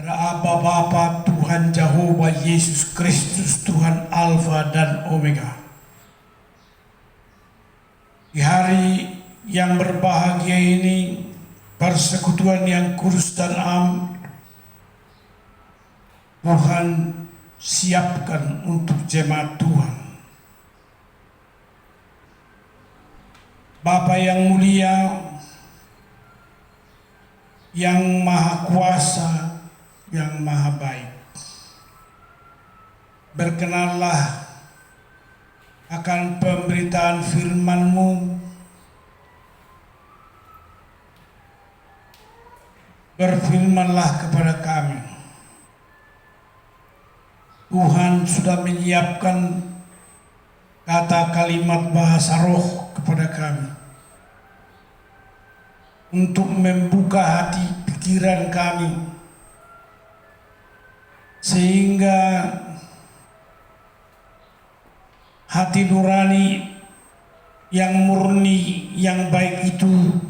Aba Bapa, Tuhan Jehovah Yesus Kristus, Tuhan Alfa dan Omega. Di hari yang berbahagia ini, persekutuan yang kudus dan am, Tuhan siapkan untuk jemaat Tuhan. Bapa yang mulia, yang maha kuasa, yang maha baik, berkenanlah akan pemberitaan firman-Mu, berfirmanlah kepada kami. Tuhan sudah menyiapkan kata kalimat bahasa roh kepada kami untuk membuka hati pikiran kami, sehingga hati nurani yang murni, yang baik itu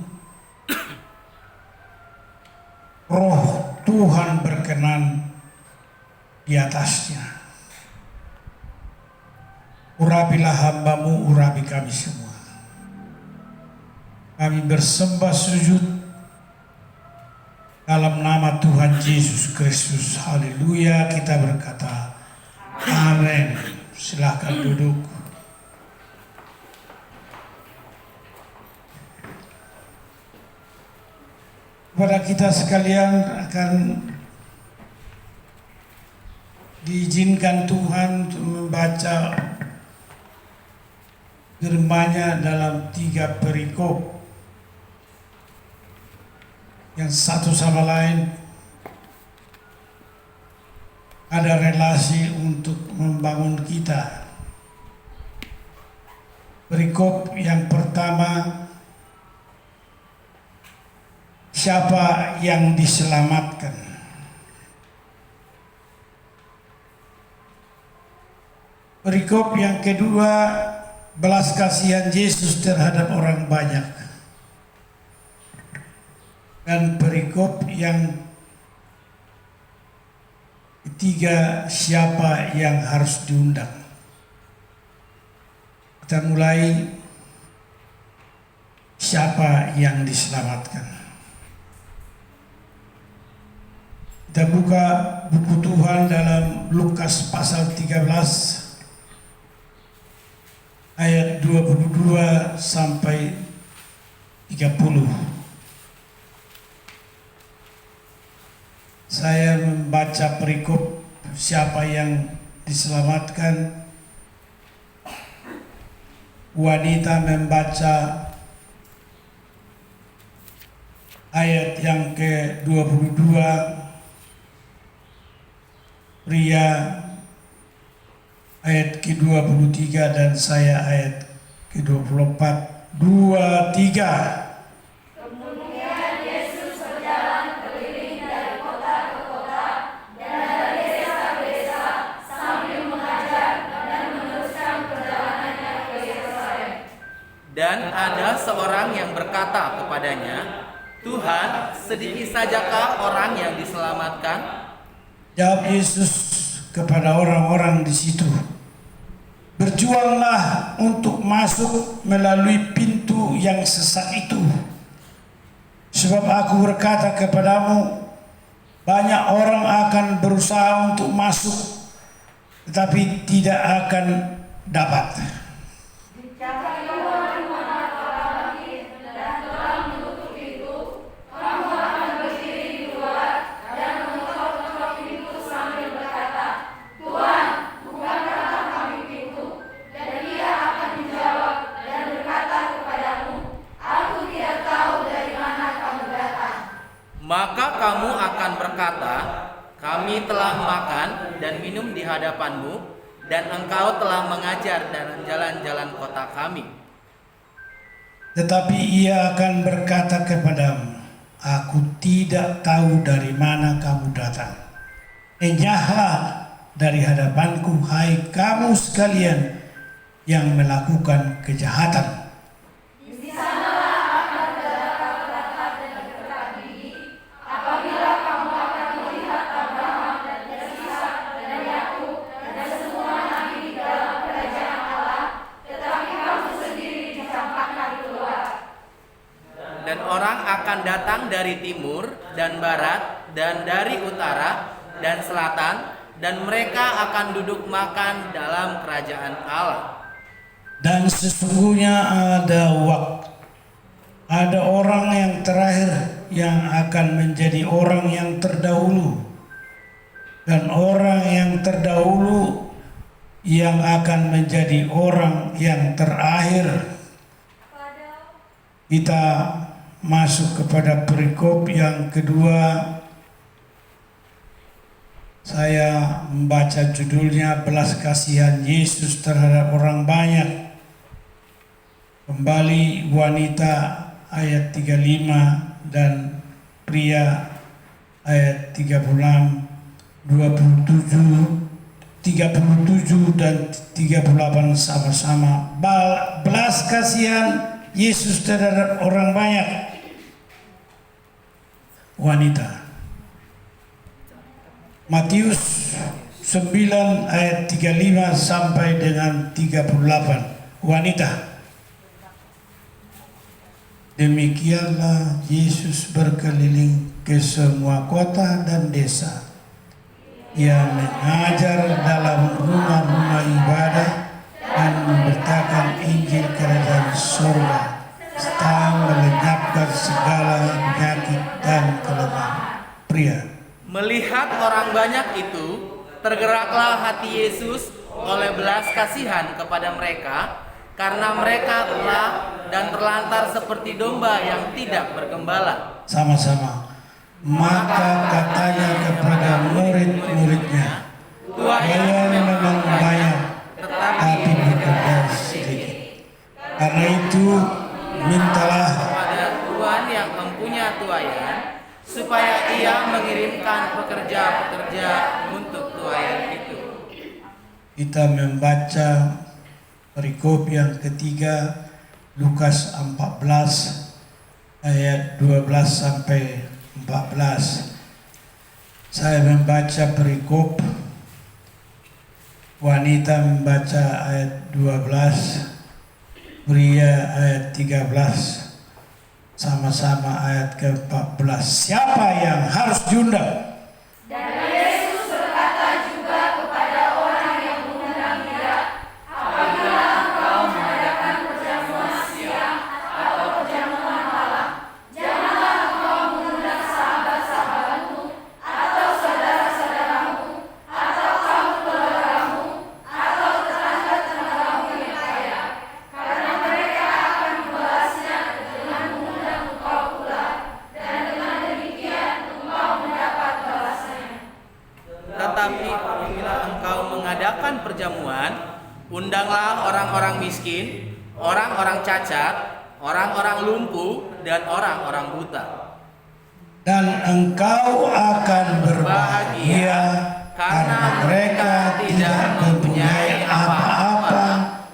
roh Tuhan berkenan di atasnya. Urapilah hamba-Mu, urapi kami semua. Kami bersembah sujud dalam nama Tuhan Yesus Kristus. Haleluya, kita berkata amin. Silakan duduk. Kepada kita sekalian akan diizinkan Tuhan untuk membaca firman-Nya dalam 3 perikop yang satu sama lain ada relasi untuk membangun kita. Perikop yang pertama, siapa yang diselamatkan? Perikop yang kedua, belas kasihan Yesus terhadap orang banyak. Dan perikop yang ketiga, siapa yang harus diundang? Kita mulai, siapa yang diselamatkan. Kita buka buku Tuhan dalam Lukas pasal 13 ayat 22 sampai 30. Saya membaca perikop siapa yang diselamatkan. Wanita membaca ayat yang ke-22, pria ayat ke-23, dan saya ayat ke-24. 23. Kemudian Yesus berjalan keliling dari kota ke kota dan dari desa ke desa sambil mengajar dan meneruskan perjalanannya ke Yerusalem. Dan ada seorang yang berkata kepadanya, "Tuhan, sedikit sajakah orang yang diselamatkan?" Jawab Yesus kepada orang-orang di situ, "Berjuanglah untuk masuk melalui pintu yang sesak itu. Sebab aku berkata kepadamu, banyak orang akan berusaha untuk masuk, tetapi tidak akan dapat." Maka kamu akan berkata, "Kami telah makan dan minum di hadapanmu, dan engkau telah mengajar dalam jalan-jalan kota kami." Tetapi ia akan berkata kepadamu, "Aku tidak tahu dari mana kamu datang. Enyahlah dari hadapanku, hai kamu sekalian yang melakukan kejahatan." Apabila kamu akan melihat orang-orang akan datang dari timur dan barat dan dari utara dan selatan, dan mereka akan duduk makan dalam kerajaan Allah. Dan sesungguhnya ada orang yang terakhir yang akan menjadi orang yang terdahulu, dan orang yang terdahulu yang akan menjadi orang yang terakhir. Kita masuk kepada perikop yang kedua. Saya membaca judulnya belas kasihan Yesus terhadap orang banyak. Kembali wanita ayat 35 dan pria ayat 36, 37 dan 38 sama-sama. Belas kasihan Yesus terhadap orang banyak. Wanita. Matius 9 ayat 35 sampai dengan 38. Wanita. Demikianlah Yesus berkeliling ke semua kota dan desa. Ia mengajar dalam rumah-rumah ibadah dan memberitakan Injil Kerajaan Surga, serta melenyapkan segala penyakit dan kelemahan. Pria. Melihat orang banyak itu, tergeraklah hati Yesus oleh belas kasihan kepada mereka, karena mereka lelah dan terlantar seperti domba yang tidak bergembala. Sama-sama. Maka katanya kepada murid-muridnya, kalian memang banyak, tapi bekerja sedikit. Karena itu, mintalah kepada Tuhan yang mempunyai tuayan, supaya ia mengirimkan pekerja-pekerja untuk tuayan itu. Kita membaca perikop yang ketiga, Lukas 14 ayat 12 sampai 14. Saya membaca perikop, wanita membaca ayat 12, pria ayat 13, sama-sama ayat ke-14. Siapa yang harus diundang? Dan Yesus berkata juga kepada orang yang mengundang dia, apabila engkau mengadakan perjamuan siang atau perjamuan malam, janganlah engkau mengundang sahabat-sahabatmu, atau saudara-saudaramu, atau kaum keluargamu, atau tetangga-tetanggamu yang kaya, karena mereka akan membalasnya dengan mengundang engkau pula, dan dengan demikian engkau mendapat balasannya. Tetapi apabila engkau mengadakan perjamuan, undanglah orang-orang miskin, orang-orang cacat, orang-orang lumpuh, dan orang-orang buta. Dan engkau akan berbahagia karena mereka tidak mempunyai apa-apa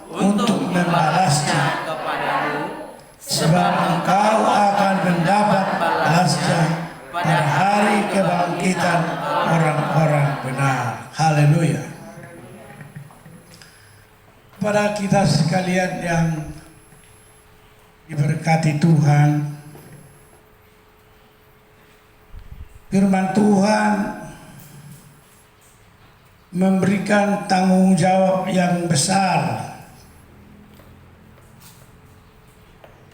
untuk membalasnya kepadamu, sebab engkau akan mendapat balasnya pada hari kebangkitan orang-orang benar. Haleluya. Pada kita sekalian yang diberkati Tuhan, firman Tuhan memberikan tanggung jawab yang besar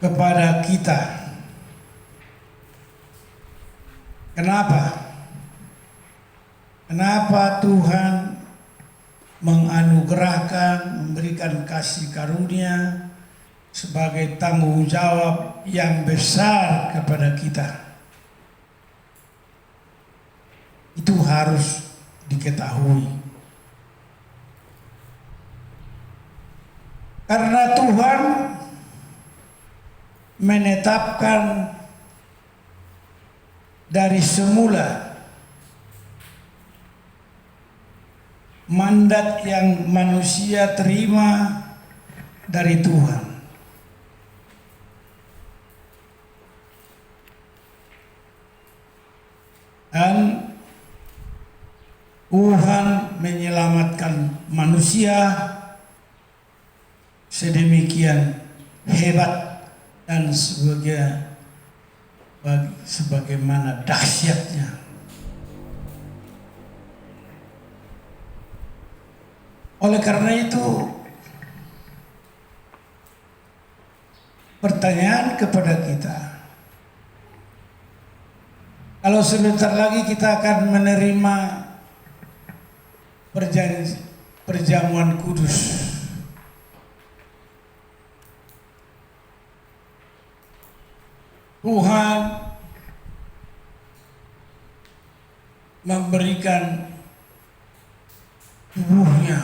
kepada kita. Kenapa? Kenapa Tuhan menganugerahkan, memberikan kasih karunia sebagai tanggung jawab yang besar kepada kita? Itu harus diketahui. Karena Tuhan menetapkan dari semula mandat yang manusia terima dari Tuhan. Dan Tuhan menyelamatkan manusia sedemikian hebat dan sebagai sebagaimana dahsyatnya. Oleh karena itu, pertanyaan kepada kita, kalau sebentar lagi kita akan menerima perjamuan kudus, Tuhan memberikan tubuhnya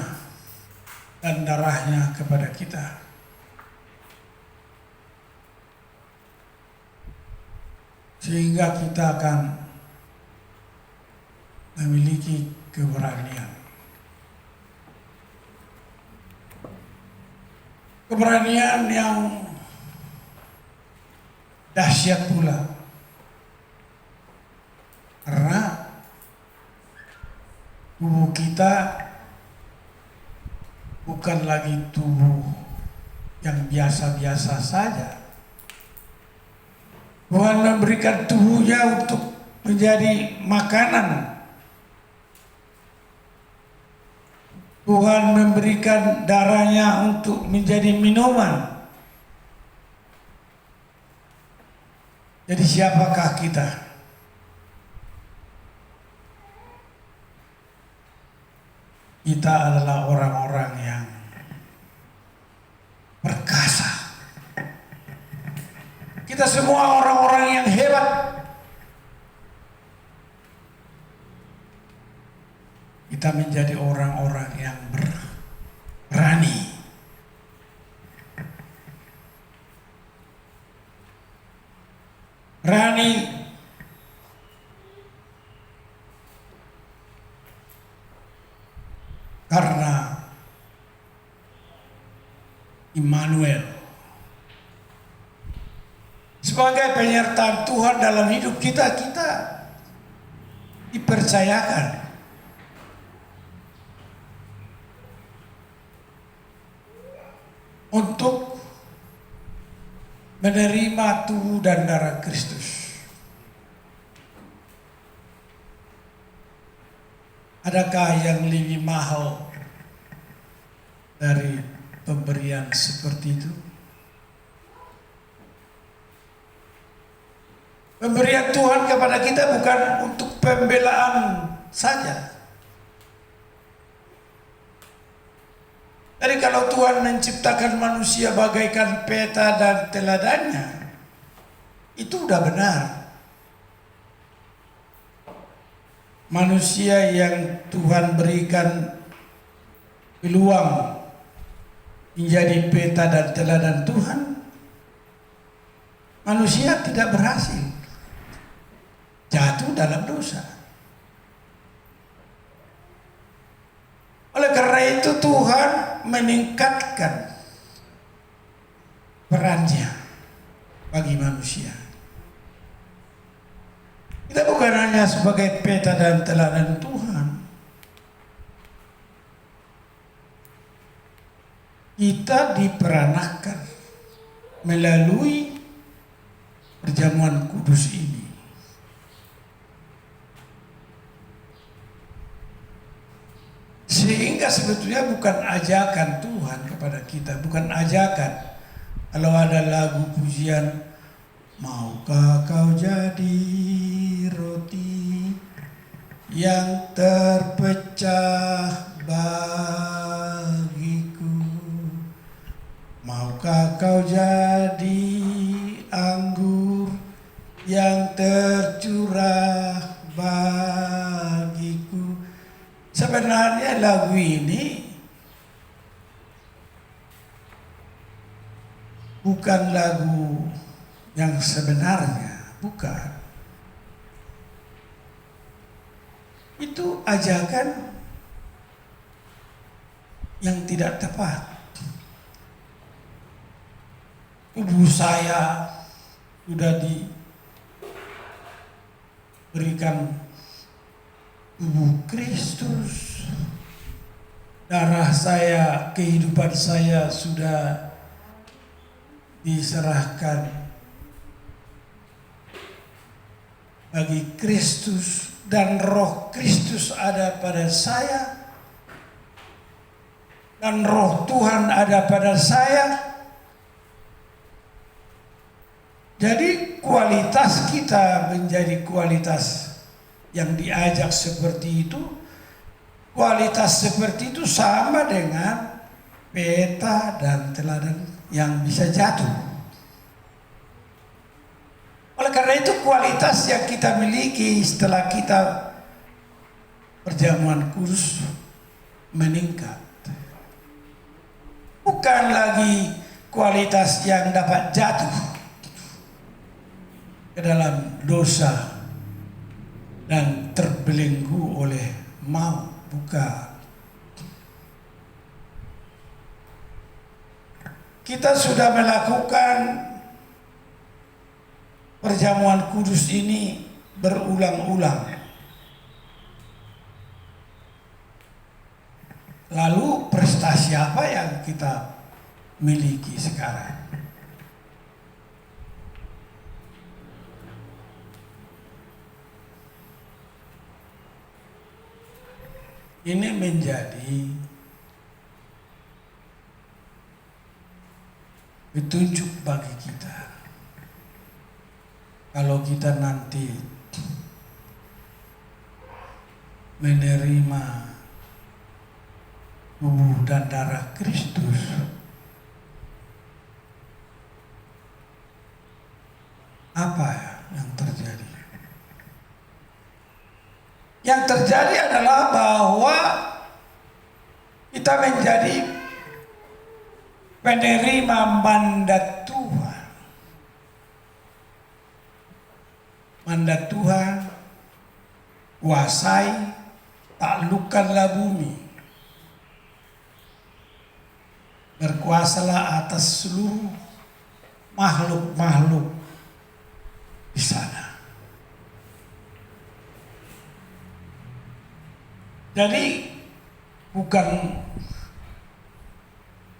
dan darahnya kepada kita. Sehingga kita akan memiliki keberanian. Keberanian yang dahsyat pula. Karena tubuh kita bukan lagi tubuh yang biasa-biasa saja. Tuhan memberikan tubuhnya untuk menjadi makanan. Tuhan memberikan darahnya untuk menjadi minuman. Jadi siapakah kita? Kita adalah orang-orang yang perkasa. Kita semua orang-orang yang hebat. Kita menjadi orang-orang yang berani. Berani karena Immanuel sebagai penyertaan Tuhan dalam hidup kita, kita dipercayakan untuk menerima tubuh dan darah Kristus. Adakah yang lebih mahal dari pemberian seperti itu? Pemberian Tuhan kepada kita bukan untuk pembelaan saja. Jadi kalau Tuhan menciptakan manusia bagaikan peta dan teladannya, itu udah benar. Manusia yang Tuhan berikan peluang menjadi peta dan teladan Tuhan, manusia tidak berhasil, jatuh dalam dosa. Oleh karena itu Tuhan meningkatkan perannya bagi manusia. Kita bukan hanya sebagai peta dan teladan Tuhan, kita diperanakan melalui perjamuan kudus ini. Sehingga sebetulnya bukan ajakan Tuhan kepada kita, bukan ajakan. Kalau ada lagu pujian, maukah kau jadi roti yang terpecah bagiku, maukah kau jadi anggur yang tercurah bagiku. Sebenarnya lagu ini bukan lagu yang sebenarnya, bukan. Itu ajakan yang tidak tepat. Tubuh saya sudah diberikan tubuh Kristus, darah saya, kehidupan saya sudah diserahkan bagi Kristus dan roh Kristus ada pada saya dan roh Tuhan ada pada saya. Jadi kualitas kita menjadi kualitas yang diajak seperti itu. Kualitas seperti itu sama dengan peta dan teladan yang bisa jatuh. Oleh karena itu kualitas yang kita miliki setelah kita perjamuan kudus meningkat. Bukan lagi kualitas yang dapat jatuh ke dalam dosa dan terbelenggu oleh maut, bukan. Kita sudah melakukan perjamuan kudus ini berulang-ulang. Lalu prestasi apa yang kita miliki sekarang? Ini menjadi petunjuk bagi kita. Kalau kita nanti menerima tubuh dan darah Kristus, apa yang terjadi? Yang terjadi adalah bahwa kita menjadi penerima mandat Tuhan. Mandat Tuhan, kuasai, taklukkanlah bumi. Berkuasalah atas seluruh makhluk-makhluk di sana. Jadi bukan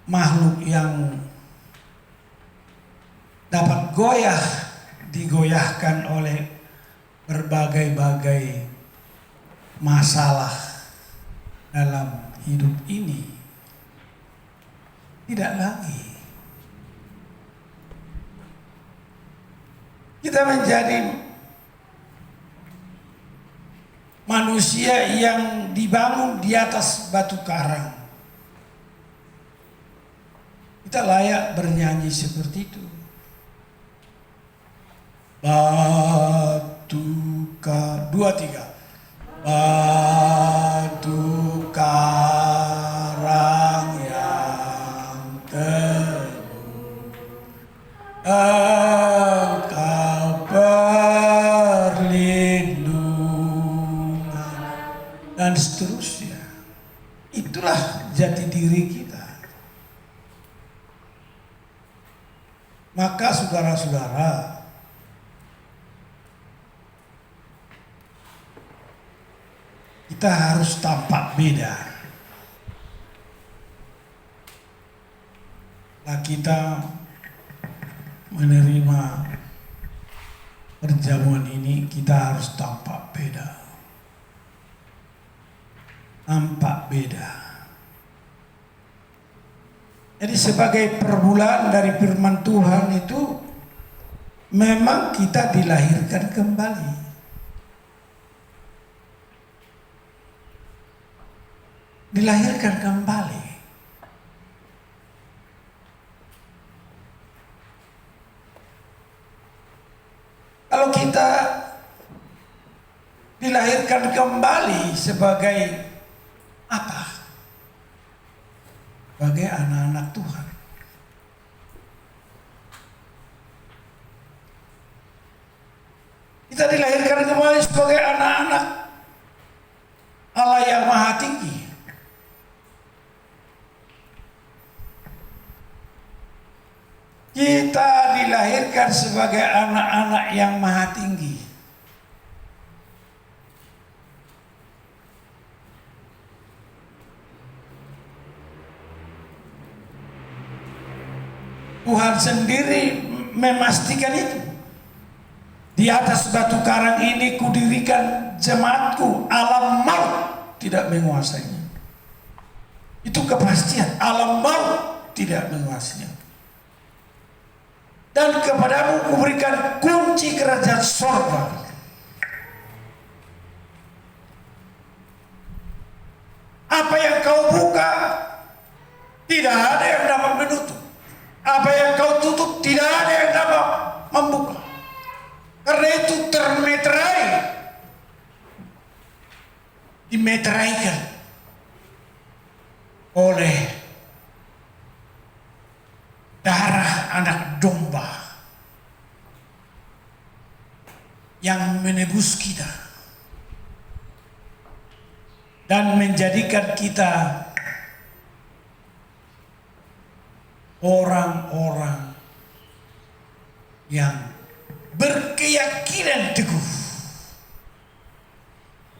makhluk yang dapat digoyahkan oleh berbagai-bagai masalah dalam hidup ini. Tidak lagi. Kita menjadi manusia yang dibangun di atas batu karang. Kita layak bernyanyi seperti itu. Batu karang, 2, 3. Batu karang yang teguh, Engkau perlindungan, dan seterusnya. Itulah jati diri kita. Maka saudara-saudara, kita harus tampak beda. Nah, kita menerima perjamuan ini, kita harus tampak beda. Tampak beda. Jadi sebagai permulaan dari firman Tuhan itu, memang kita dilahirkan kembali. Dilahirkan kembali. Kalau kita dilahirkan kembali sebagai apa? Sebagai anak-anak Tuhan. Kita dilahirkan kembali sebagai anak-anak Allah yang Maha Tinggi. Kita dilahirkan sebagai anak-anak yang Maha Tinggi. Tuhan sendiri memastikan itu di Di atas batu karang ini kudirikan jemaatku, alam maut tidak menguasainya. Itu kepastian, alam maut tidak menguasainya. Dan kepadamu kuberikan kunci kerajaan sorga. Apa yang kau buka, tidak ada yang dapat menutup. Apa yang kau tutup, tidak ada yang dapat membuka. Karena itu termeterai, dimeteraikan oleh darah anak domba yang menebus kita dan menjadikan kita orang-orang yang berkeyakinan teguh,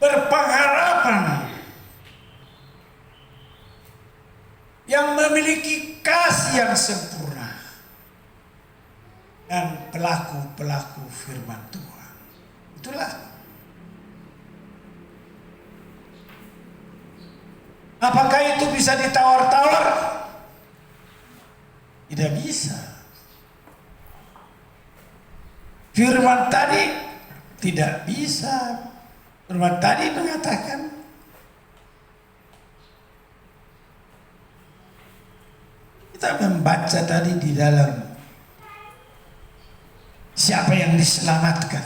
berpengharapan, yang memiliki kasih yang sempurna, dan pelaku-pelaku firman Tuhan. Itulah. Apakah itu bisa ditawar-tawar? Tidak bisa. Firman tadi tidak bisa. Firman tadi mengatakan kita membaca tadi di dalam siapa yang diselamatkan.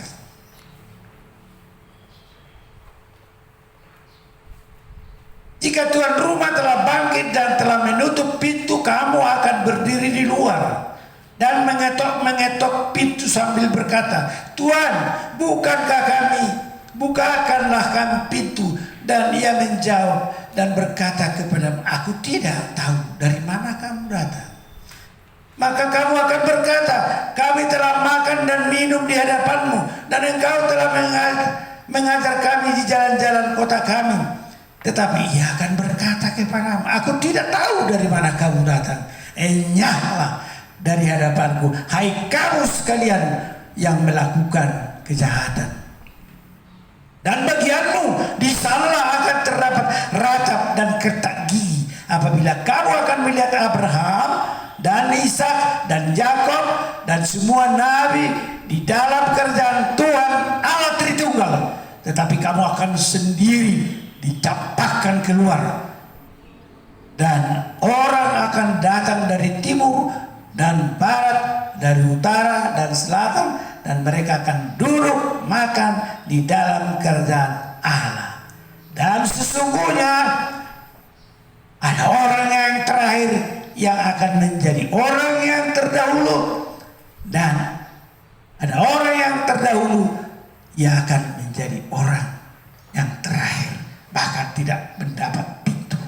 Jika tuan rumah telah bangkit dan telah menutup pintu, kamu akan berdiri di luar dan mengetok pintu sambil berkata, Tuhan, bukakanlah kami pintu. Dan ia menjawab dan berkata kepadamu, aku tidak tahu dari mana kamu datang. Maka kamu akan berkata, kami telah makan dan minum di hadapanmu, dan engkau telah mengajar kami di jalan-jalan kota kami. Tetapi ia akan berkata kepadamu, aku tidak tahu dari mana kamu datang. Enyahlah dari hadapanku, hai kamu sekalian yang melakukan kejahatan. Dan bagianmu di sanalah akan terdapat racap dan kertak gigi, apabila kamu akan melihat Abraham dan Ishak dan Yakub dan semua nabi di dalam kerjaan Tuhan Allah Tritunggal. Tetapi kamu akan sendiri dicampakkan keluar, dan orang akan datang dari timur dan barat, dari utara dan selatan, dan mereka akan duduk makan di dalam kerajaan Allah. Dan sesungguhnya ada orang yang terakhir yang akan menjadi orang yang terdahulu, dan ada orang yang terdahulu yang akan menjadi orang yang terakhir, bahkan tidak mendapat pintu.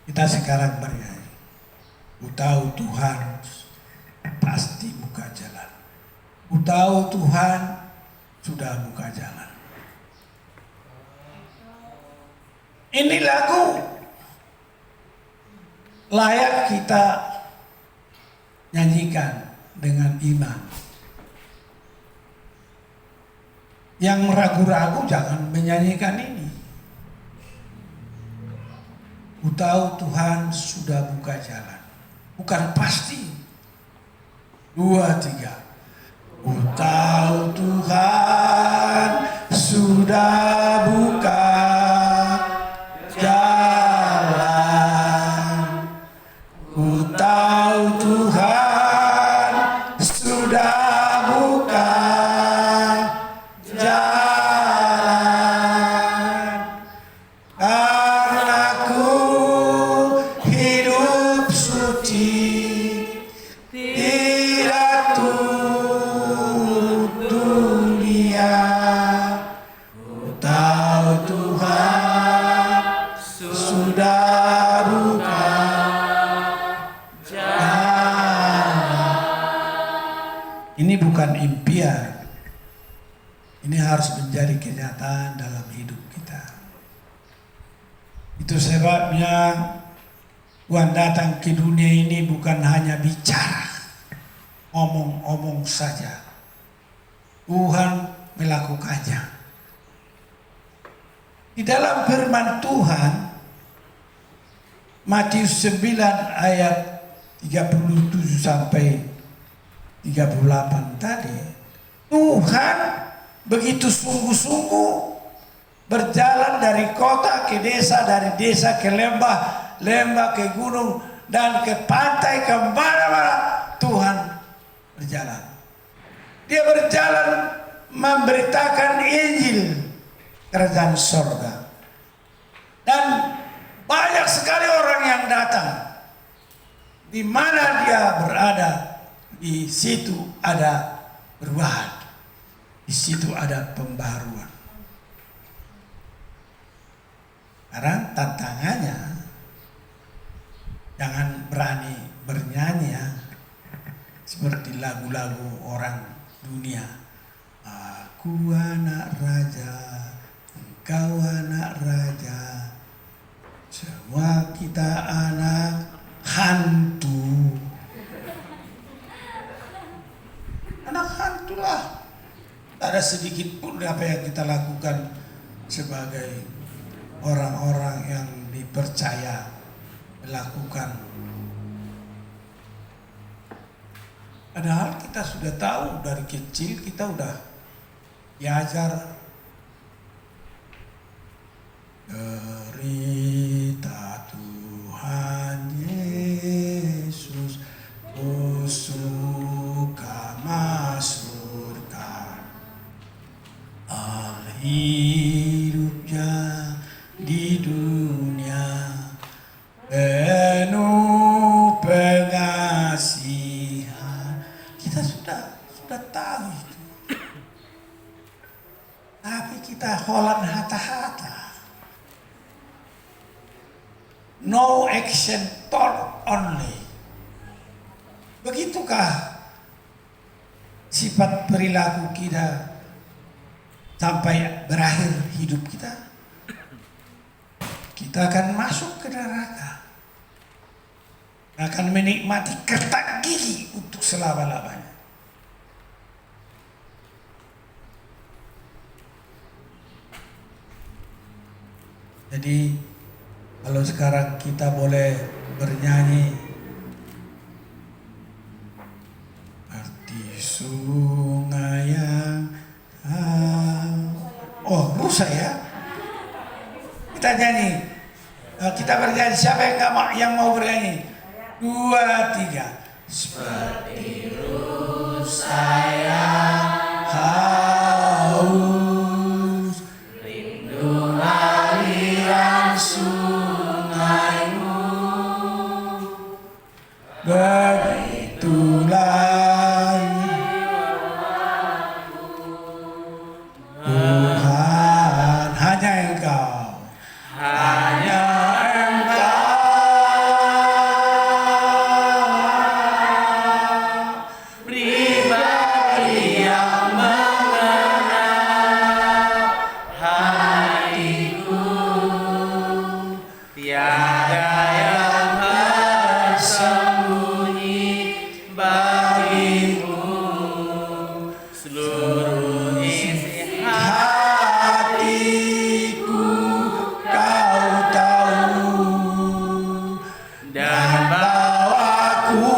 Kita sekarang bernyanyi, ku tahu Tuhan pasti buka jalan. Ku tahu Tuhan sudah buka jalan. Ini lagu layak kita nyanyikan dengan iman. Yang ragu-ragu jangan menyanyikan ini. Ku tahu Tuhan sudah buka jalan. Bukan pasti. 2, 3. Ku tahu Tuhan sudah buka jalan. Ku tahu Tuhan sudah buka jalan, karena ku hidup suci, tidak turut dunia. Ku tahu Tuhan sudah buka jalan. Ini bukan impian. Ini harus menjadi kenyataan dalam hidup kita. Itu sebabnya Tuhan datang ke dunia ini bukan hanya bicara, omong-omong saja. Tuhan melakukannya. Di dalam firman Tuhan Matius 9 ayat 37 sampai 38 tadi, Tuhan begitu sungguh-sungguh berjalan dari kota ke desa, dari desa ke lembah, lembah ke gunung, dan ke pantai, kemana-mana Tuhan berjalan. Dia berjalan memberitakan Injil kerajaan sorga. Dan banyak sekali orang yang datang. Di mana dia berada, di situ ada perubahan. Di situ ada pembaruan. Karena tantangannya, jangan berani bernyanyi ya, seperti lagu-lagu orang dunia. Aku anak raja, engkau anak raja, semua kita anak hantu. Anak hantu lah. Tak ada sedikit pun apa yang kita lakukan sebagai orang-orang yang dipercaya melakukan. Padahal kita sudah tahu dari kecil, kita udah diajar derita Tuhan Yesus, oh suka masukkan hidupnya di dunia penuh pengasihan. Kita sudah tahu itu, tapi kita holan hata-hata. No action, thought only. Begitukah sifat perilaku kita sampai berakhir hidup kita? Kita akan masuk ke neraka, akan menikmati ketak gigi untuk selama-lamanya. Jadi kalau sekarang kita boleh bernyanyi arti sungai yang rusak ya. Kita nyanyi, kita bernyanyi. Siapa yang mau bernyanyi? 2, 3. Seperti rusa yang haus, rindu aliran sungaimu, begitulah Tuhan, hanya Engkau, hanya pribadi yang mengenal hatiku, tiada yang tersembunyi bagimu, seluruh isi hatiku kau tahu, dan bawaku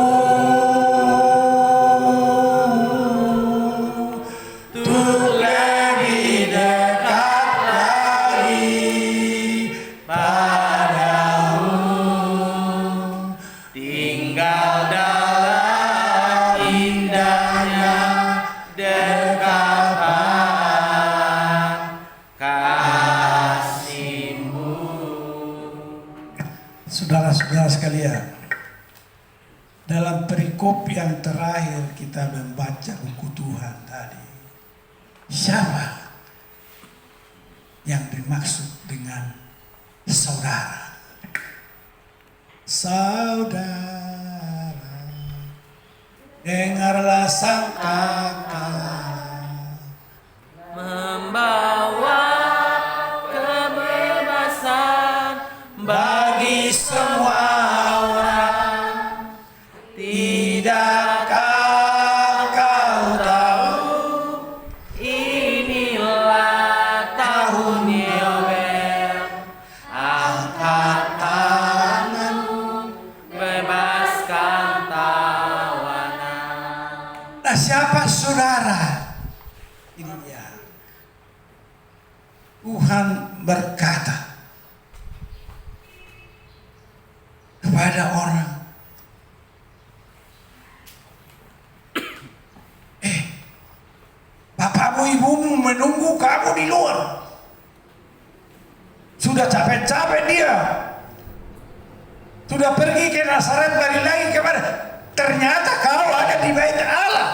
untuk lebih dekat lagi padamu, tinggal dalam indahnya dekapan kasih-Mu. Saudara-saudara sekalian, dalam perikop yang terakhir kita membaca buku Tuhan tadi, siapa yang dimaksud dengan saudara? Saudara, dengarlah sang kakak membawa kebebasan bagi semua orang. Tidakkah Ya. Tuhan berkata kepada orang, bapakmu ibumu menunggu kamu di luar. Sudah capek-capek dia. Sudah pergi ke Nazaret, balik lagi kemana? Ternyata kau ada di bait Allah.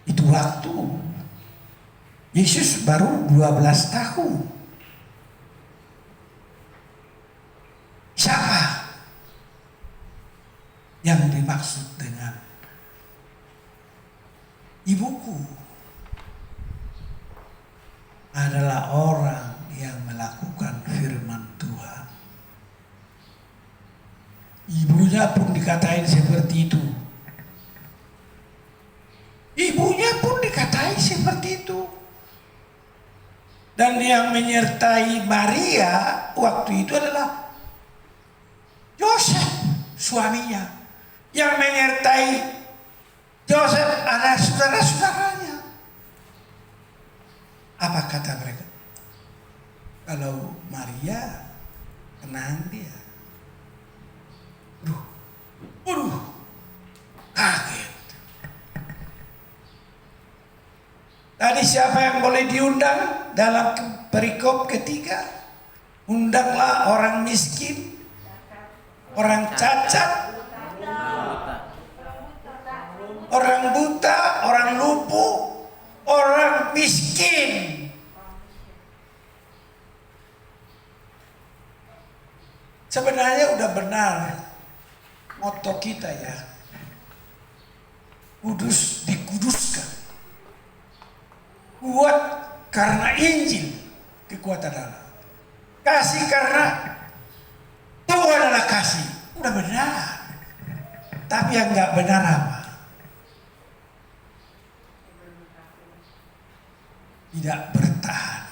Itu waktu Yesus baru 12 tahun. Siapa yang dimaksud dengan ibuku? Adalah orang yang melakukan firman Tuhan. Ibunya pun dikatain seperti itu. Ibunya pun dikatai seperti itu. Dan yang menyertai Maria waktu itu adalah Yosef, suaminya. Yang menyertai Yosef adalah saudara-saudaranya. Apa kata mereka? Kalau Maria, tenang dia. Waduh, kaget. Tadi siapa yang boleh diundang dalam perikop ketiga? Undanglah orang miskin, orang cacat, orang buta, orang lumpuh, orang miskin. Sebenarnya udah benar moto kita ya. Kudus dikuduskan. Kuat karena Injil, kekuatan Allah. Kasih karena Tuhan adalah kasih. Udah benar. Tapi yang nggak benar apa? Tidak bertahan.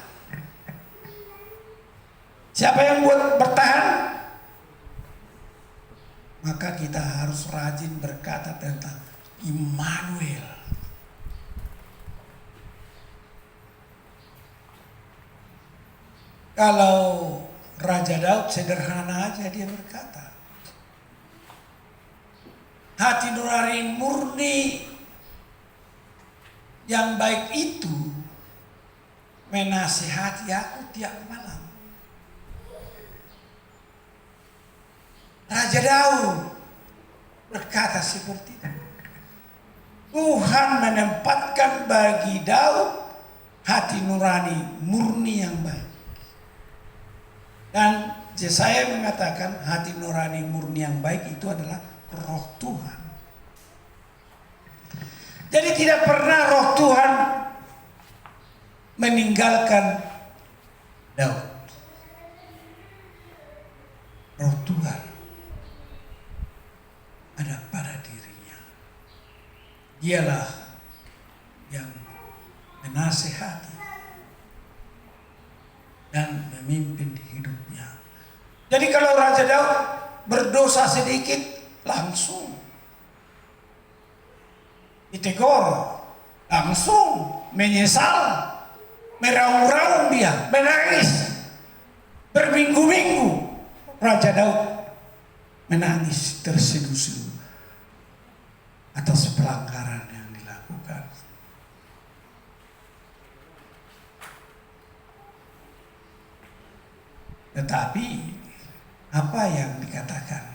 Siapa yang buat bertahan? Maka kita harus rajin berkata tentang Immanuel. Kalau Raja Daud sederhana aja dia berkata, hati nurani murni yang baik itu menasihati aku tiap malam. Raja Daud berkata seperti itu. Tuhan menempatkan bagi Daud hati nurani murni yang baik. Dan Yesaya mengatakan hati nurani murni yang baik itu adalah roh Tuhan. Jadi tidak pernah roh Tuhan meninggalkan Daud. Roh Tuhan ada pada dirinya. Dialah yang menasihati dan memimpin hidupnya. Jadi kalau Raja Daud berdosa sedikit, langsung ditegur, langsung menyesal, meraung-raung dia, menangis. Berminggu-minggu Raja Daud menangis terseduh-seduh atas pelanggaran yang dilakukan. Tetapi apa yang dikatakan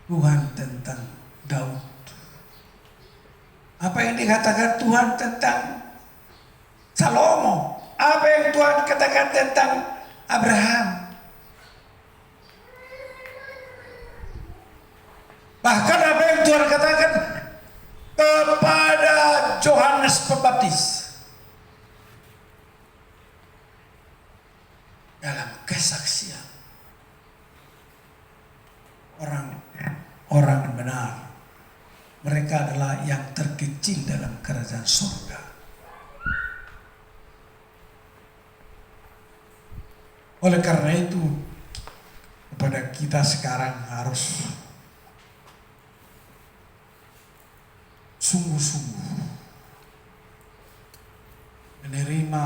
Tuhan tentang Daud? Apa yang dikatakan Tuhan tentang Salomo? Apa yang Tuhan katakan tentang Abraham? Bahkan apa yang Tuhan katakan kepada Yohanes Pembaptis dalam kesaksian orang benar, mereka adalah yang terkecil dalam kerajaan surga. Oleh karena itu kepada kita sekarang harus sungguh-sungguh menerima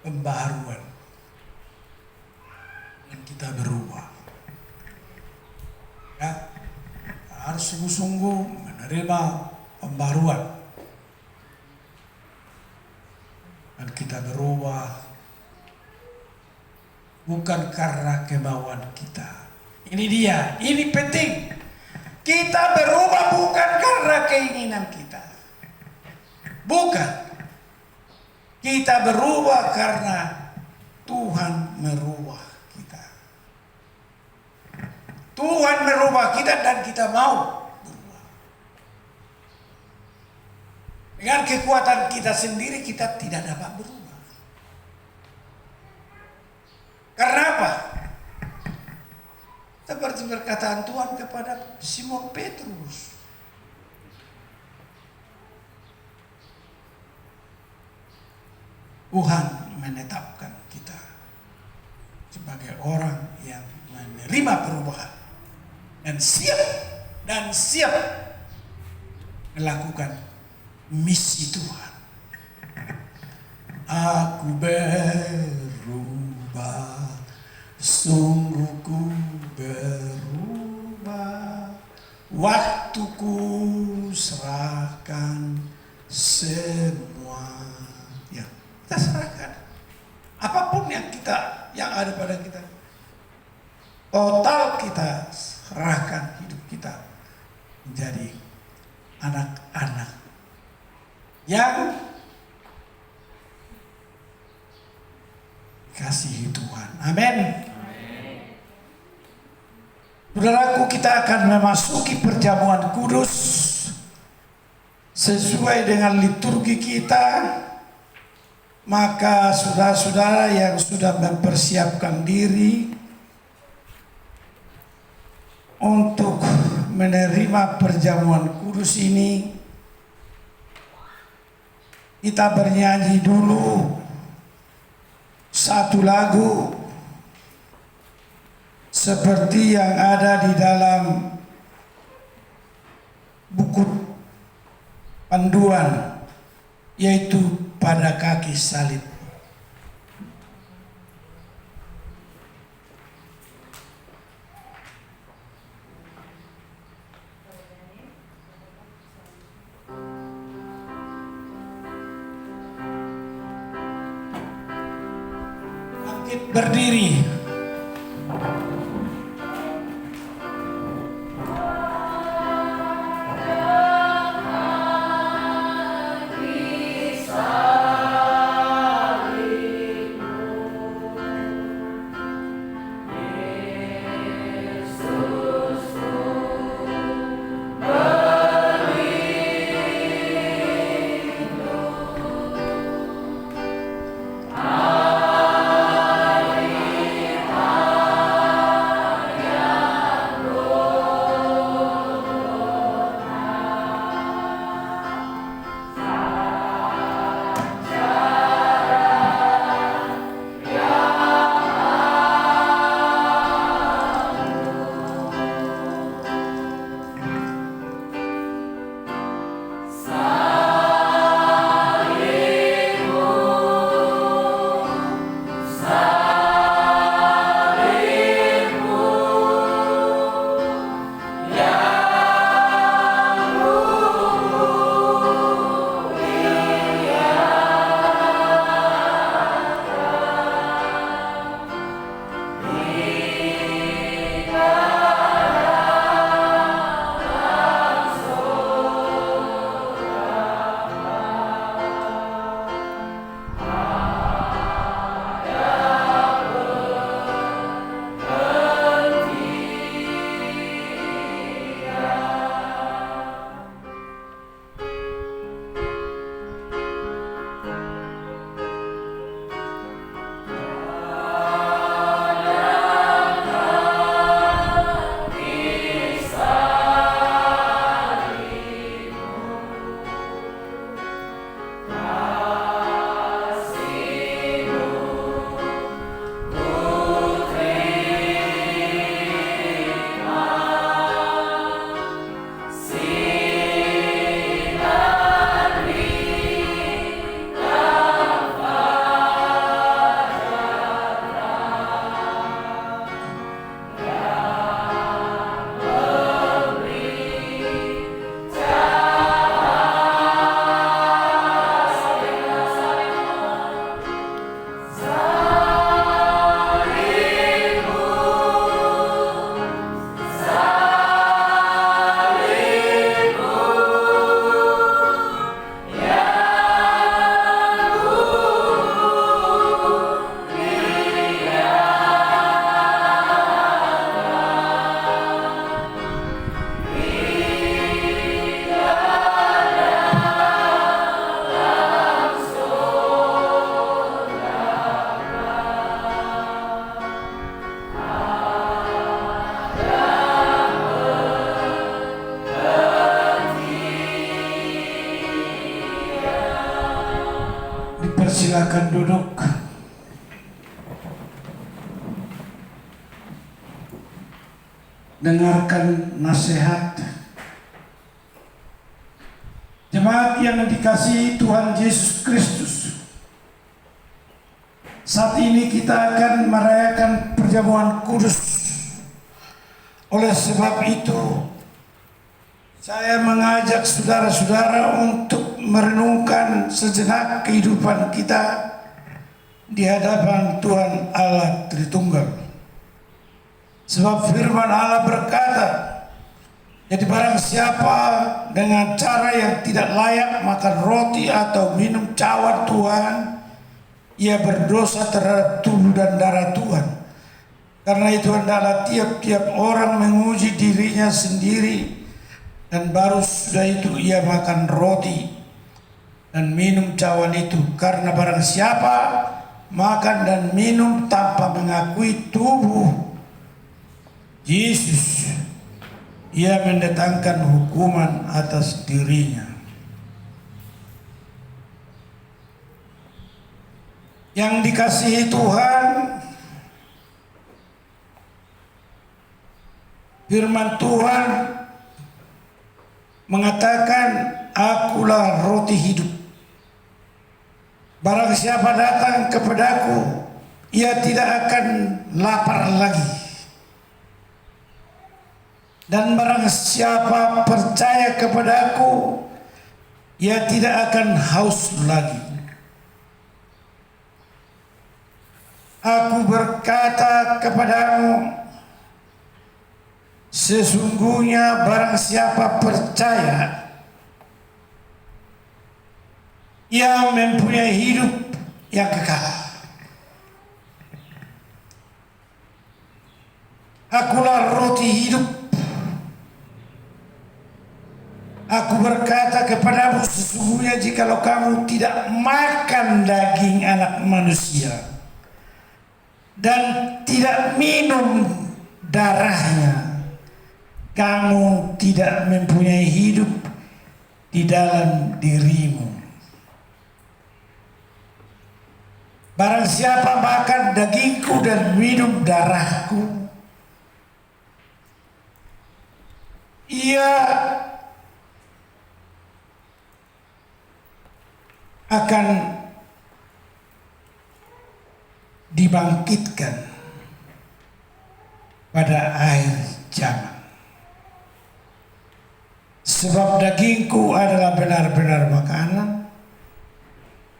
pembaharuan dan kita berubah. Ya, harus sungguh-sungguh menerima pembaharuan dan kita berubah bukan karena kemauan kita. Ini dia, ini penting. Kita berubah bukan karena keinginan kita. Bukan. Kita berubah karena Tuhan merubah kita. Tuhan merubah kita dan kita mau berubah. Dengan kekuatan kita sendiri kita tidak dapat berubah. Karena apa? Seperti perkataan Tuhan kepada Simon Petrus. Tuhan menetapkan kita sebagai orang yang menerima perubahan dan siap melakukan misi Tuhan. Aku berubah, sungguh ku berubah, waktuku serahkan semua. Ya, kita serahkan apapun yang ada pada kita, total kita serahkan hidup kita menjadi anak-anak yang dikasihi Tuhan. Amin. Saudaraku, kita akan memasuki perjamuan kudus sesuai dengan liturgi kita. Maka saudara-saudara yang sudah mempersiapkan diri untuk menerima perjamuan kudus ini, kita bernyanyi dulu satu lagu seperti yang ada di dalam buku panduan, yaitu Pada Kaki Salib. Bangkit berdiri. Dipersilakan duduk. Dengarkan nasihat. Jemaat yang dikasihi Tuhan Yesus Kristus, saat ini kita akan merayakan perjamuan kudus. Oleh sebab itu, saya mengajak saudara-saudara untuk merenungkan sejenak kehidupan kita di hadapan Tuhan Allah Tritunggal. Sebab firman Allah berkata, jadi barang siapa dengan cara yang tidak layak makan roti atau minum cawan Tuhan, ia berdosa terhadap tubuh dan darah Tuhan. Karena itu hendaklah tiap-tiap orang menguji dirinya sendiri, dan baru sudah itu ia makan roti dan minum cawan itu. Karena barang siapa makan dan minum tanpa mengakui tubuh Yesus, ia mendatangkan hukuman atas dirinya. Yang dikasihi Tuhan, firman Tuhan mengatakan, akulah roti hidup. Barang siapa datang kepadaku, ia tidak akan lapar lagi. Dan barang siapa percaya kepadaku, ia tidak akan haus lagi. Aku berkata kepadamu, sesungguhnya barang siapa percaya, ia mempunyai hidup yang kekal. Akulah roti hidup. Aku berkata kepadamu, sesungguhnya jikalau kamu tidak makan daging anak manusia dan tidak minum darahnya, kamu tidak mempunyai hidup di dalam dirimu. Barang siapa makan dagingku dan minum darahku, ia akan dibangkitkan pada akhir zaman. Sebab dagingku adalah benar-benar makanan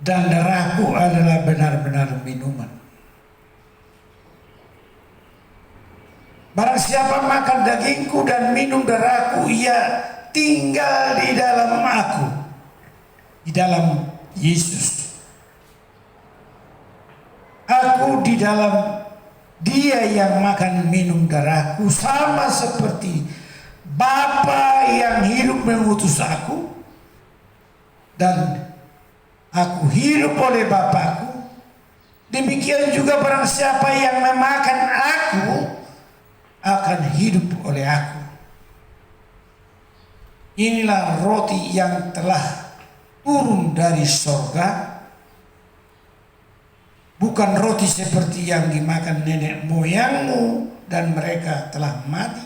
dan darahku adalah benar-benar minuman. Barang siapa makan dagingku dan minum darahku, ia tinggal di dalam aku, di dalam Yesus. Aku di dalam dia yang makan minum darahku, sama seperti Bapa yang hidup mengutus aku dan aku hidup oleh Bapakku. Demikian juga barang siapa yang memakan aku akan hidup oleh aku. Inilah roti yang telah turun dari sorga, bukan roti seperti yang dimakan nenek moyangmu dan mereka telah mati.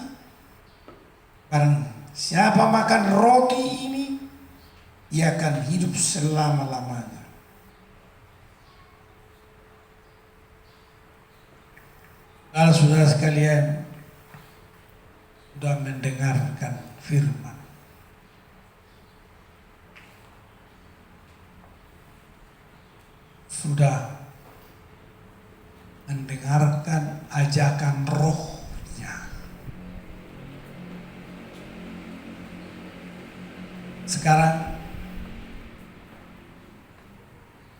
Barang siapa makan roti ini, ia akan hidup selama-lamanya. Kalau saudara sekalian sudah mendengarkan firman, sudah mendengarkan ajakan rohnya, sekarang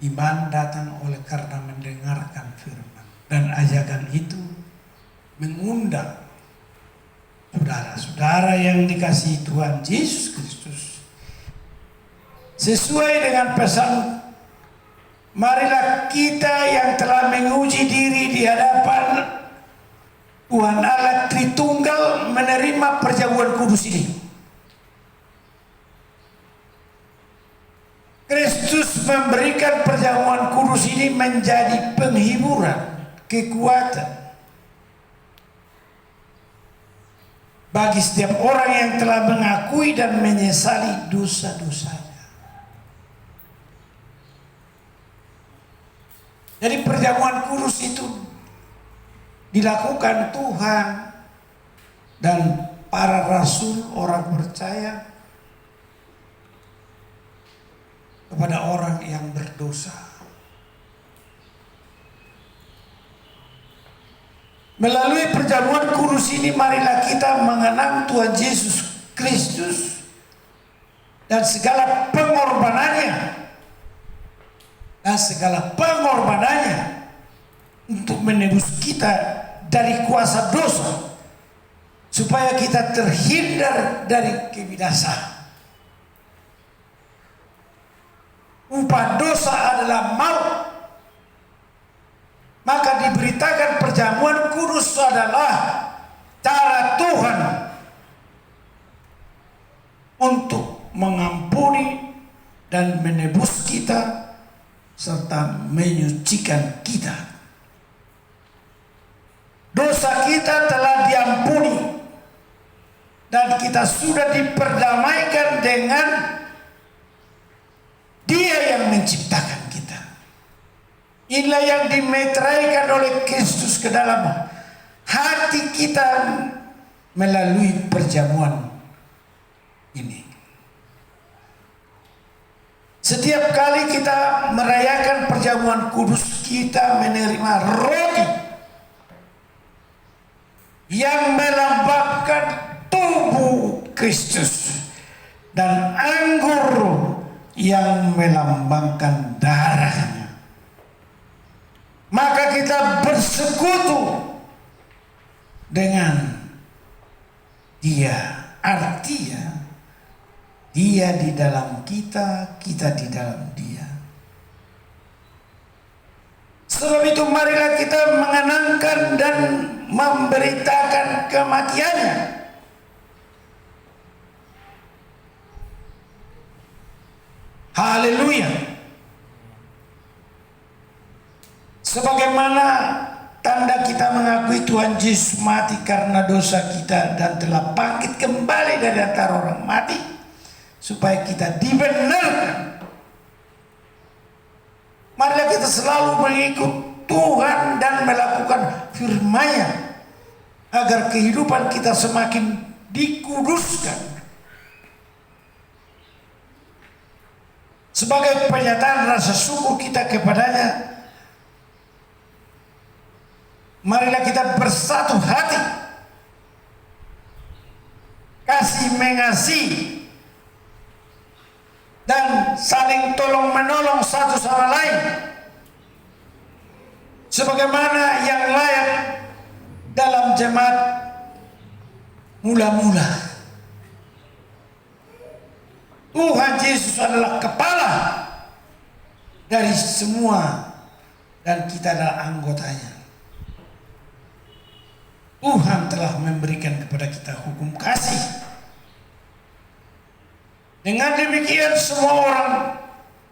iman datang oleh karena mendengarkan firman, dan ajakan itu mengundang saudara-saudara yang dikasihi Tuhan Yesus Kristus sesuai dengan pesan, marilah kita yang telah menguji diri di hadapan Tuhan Allah Tritunggal menerima perjamuan kudus ini. Kristus Kristus memberikan perjamuan kudus ini menjadi penghiburan, kekuatan bagi setiap orang yang telah mengakui dan menyesali dosa-dosanya. Jadi perjamuan kudus itu dilakukan Tuhan dan para rasul, orang percaya kepada orang yang berdosa. Melalui perjamuan kudus ini marilah kita mengenang Tuhan Yesus Kristus dan segala pengorbanannya untuk menebus kita dari kuasa dosa supaya kita terhindar dari kebinasaan. Upah dosa adalah maut. Maka diberitakan perjamuan kudus adalah cara Tuhan untuk mengampuni dan menebus kita serta menyucikan kita. Dosa kita telah diampuni dan kita sudah diperdamaikan dengan Dia yang menciptakan kita. Inilah yang dimeteraikan oleh Kristus ke dalam hati kita melalui perjamuan ini. Setiap kali kita merayakan perjamuan kudus, kita menerima roti yang melambangkan tubuh Kristus dan anggur yang melambangkan darahnya. Maka kita bersekutu dengan Dia. Artinya Dia di dalam kita, kita di dalam Dia. Sebab itu marilah kita mengenangkan dan memberitakan kematiannya. Haleluya. Sebagaimana tanda kita mengakui Tuhan Yesus mati karena dosa kita dan telah bangkit kembali dari antara orang mati supaya kita dibenarkan. Marilah kita selalu mengikut Tuhan dan melakukan firman-Nya agar kehidupan kita semakin dikuduskan sebagai pernyataan rasa syukur kita kepadanya. Marilah kita bersatu hati, kasih mengasihi, dan saling tolong menolong satu sama lain, sebagaimana yang layak dalam jemaat mula-mula. Tuhan Yesus adalah kepala dari semua dan kita adalah anggotanya. Tuhan telah memberikan kepada kita hukum kasih. Dengan demikian semua orang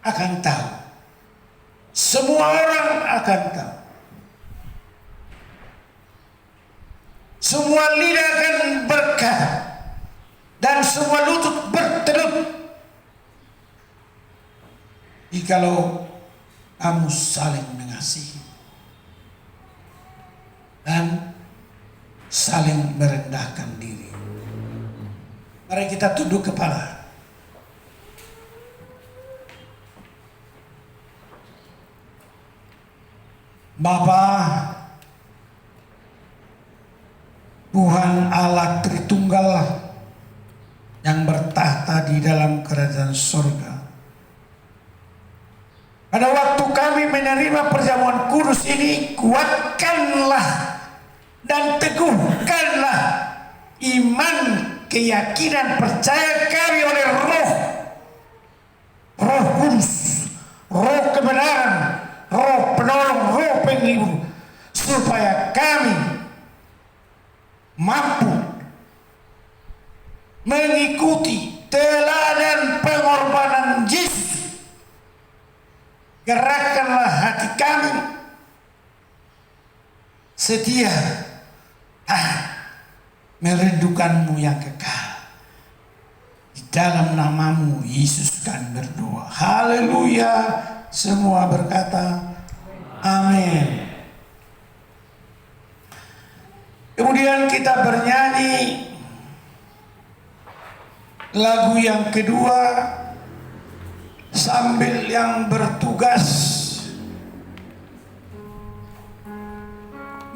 akan tahu. Semua orang akan tahu. Semua lidah akan berkata dan semua lutut bertelut. Jikalau kamu saling mengasihi dan saling merendahkan diri. Mari kita tunduk kepala. Bapa, Tuhan Allah Tritunggal yang bertahta di dalam kerajaan surga. Pada waktu kami menerima perjamuan kudus ini, kuatkanlah dan teguhkanlah iman, keyakinan, percaya kami oleh Roh Kudus, Roh kebenaran, Roh penolong, Roh penghibur, supaya kami mampu mengikuti teladan pengorbanan Yesus setia, merindukanmu yang kekal. Di dalam namamu Yesus kan berdoa. Haleluya. Semua berkata amin. Kemudian kita bernyanyi lagu yang kedua sambil yang bertugas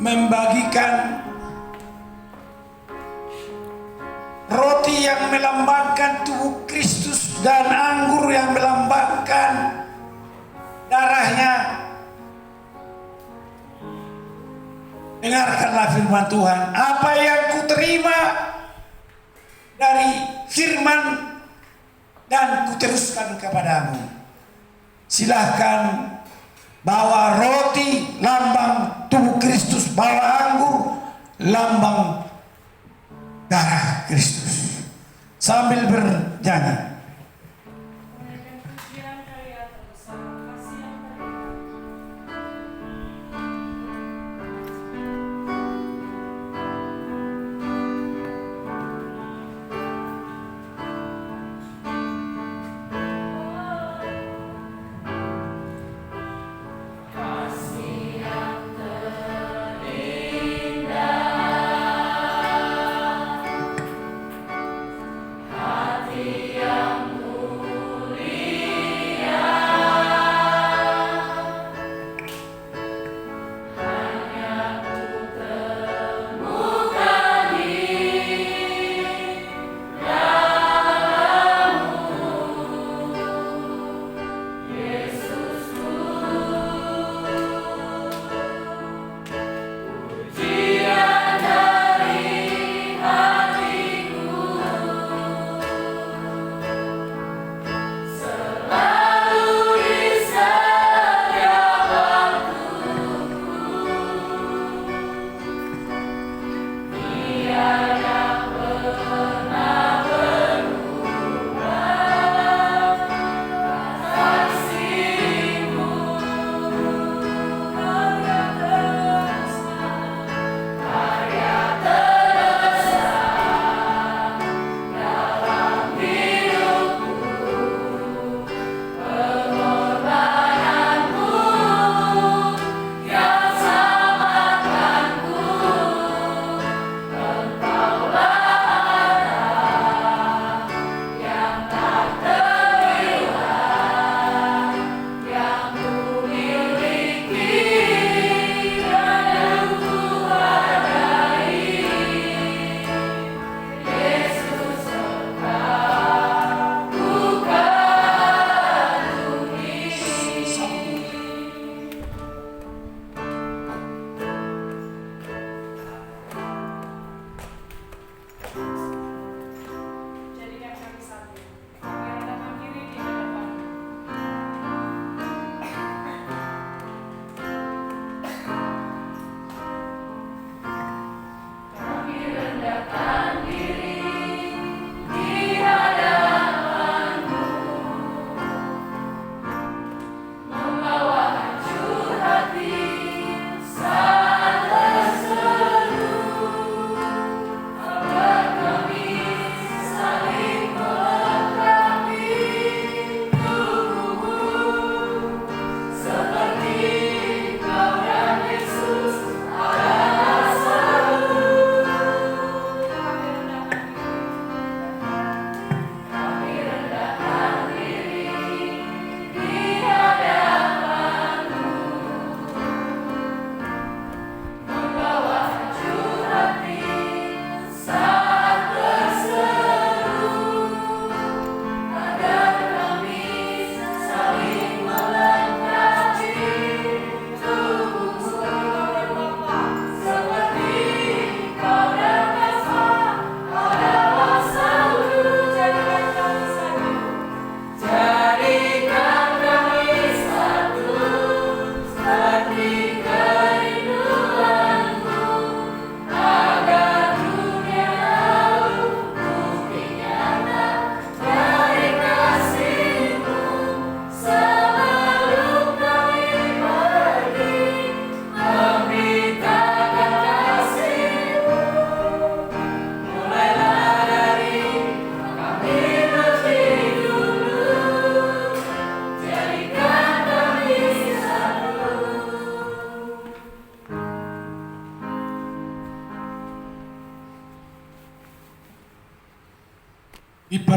membagikan roti yang melambangkan tubuh Kristus dan anggur yang melambangkan darahnya. Dengarkanlah firman Tuhan. Apa yang kuterima dari firman dan kuteruskan kepadamu. Silahkan bawa roti lambang tubuh Kristus, bawa anggur lambang darah Kristus. Sambil bernyanyi. Hati yang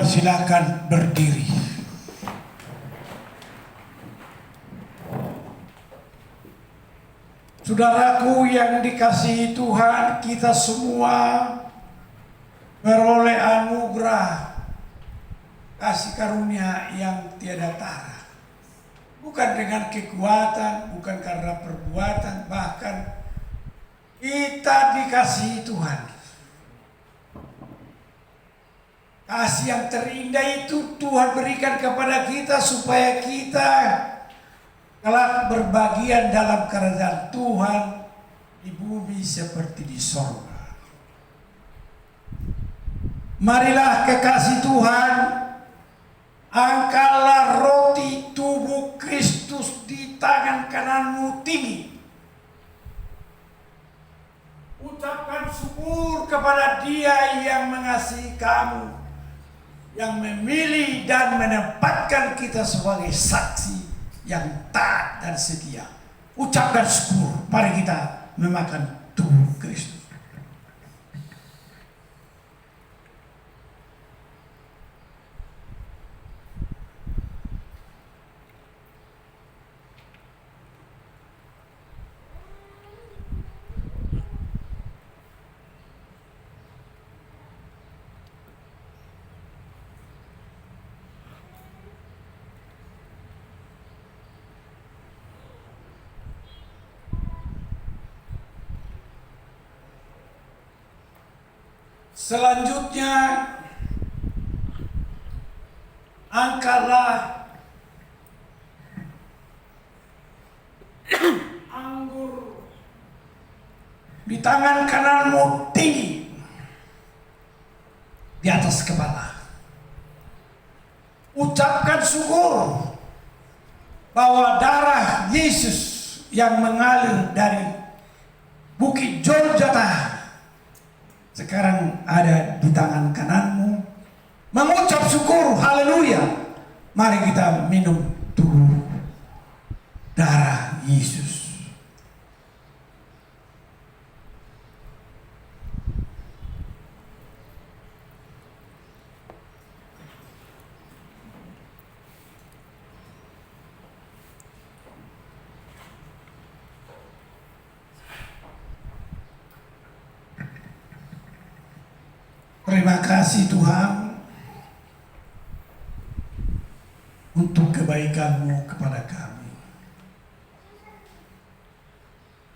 dipersilakan berdiri. Saudaraku yang dikasihi Tuhan, kita semua beroleh anugerah kasih karunia yang tiada tara. Bukan dengan kekuatan, bukan karena perbuatan, bahkan kita dikasihi Tuhan. Kasih yang terindah itu Tuhan berikan kepada kita supaya kita kelak berbagian dalam kerajaan Tuhan di bumi seperti di sorga. Marilah kekasih Tuhan, angkatlah roti tubuh Kristus di tangan kananmu tinggi. Ucapkan syukur kepada Dia yang mengasihi kamu, yang memilih dan menempatkan kita sebagai saksi yang taat dan setia. Ucapkan syukur. Mari kita memakan tubuh Kristus. Selanjutnya, angkatlah anggur di tangan kananmu tinggi di atas kepala. Ucapkan syukur bahwa darah Yesus yang mengalir dari Bukit Golgota sekarang ada di tangan kananmu. Mengucap syukur, haleluya. Mari kita minum tubuh darah Yesus. Terima kasih Tuhan untuk kebaikan-Mu kepada kami.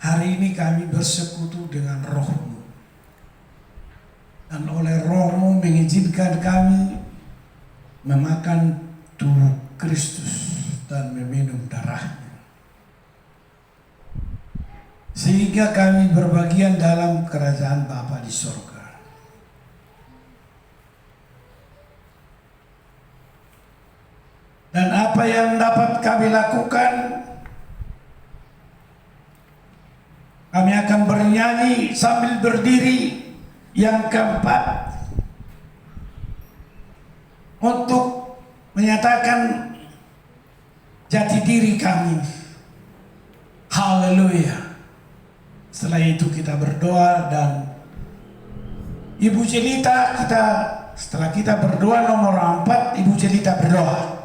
Hari ini kami bersekutu dengan Roh-Mu. Dan oleh Roh-Mu mengizinkan kami memakan tubuh Kristus dan meminum darah-Nya. Sehingga kami berbagian dalam kerajaan Bapa di sorga. Dan apa yang dapat kami lakukan, kami akan bernyanyi sambil berdiri yang keempat untuk menyatakan jati diri kami. Haleluya. Setelah itu kita berdoa dan Ibu Jelita setelah kita berdoa nomor 4, Ibu Jelita berdoa.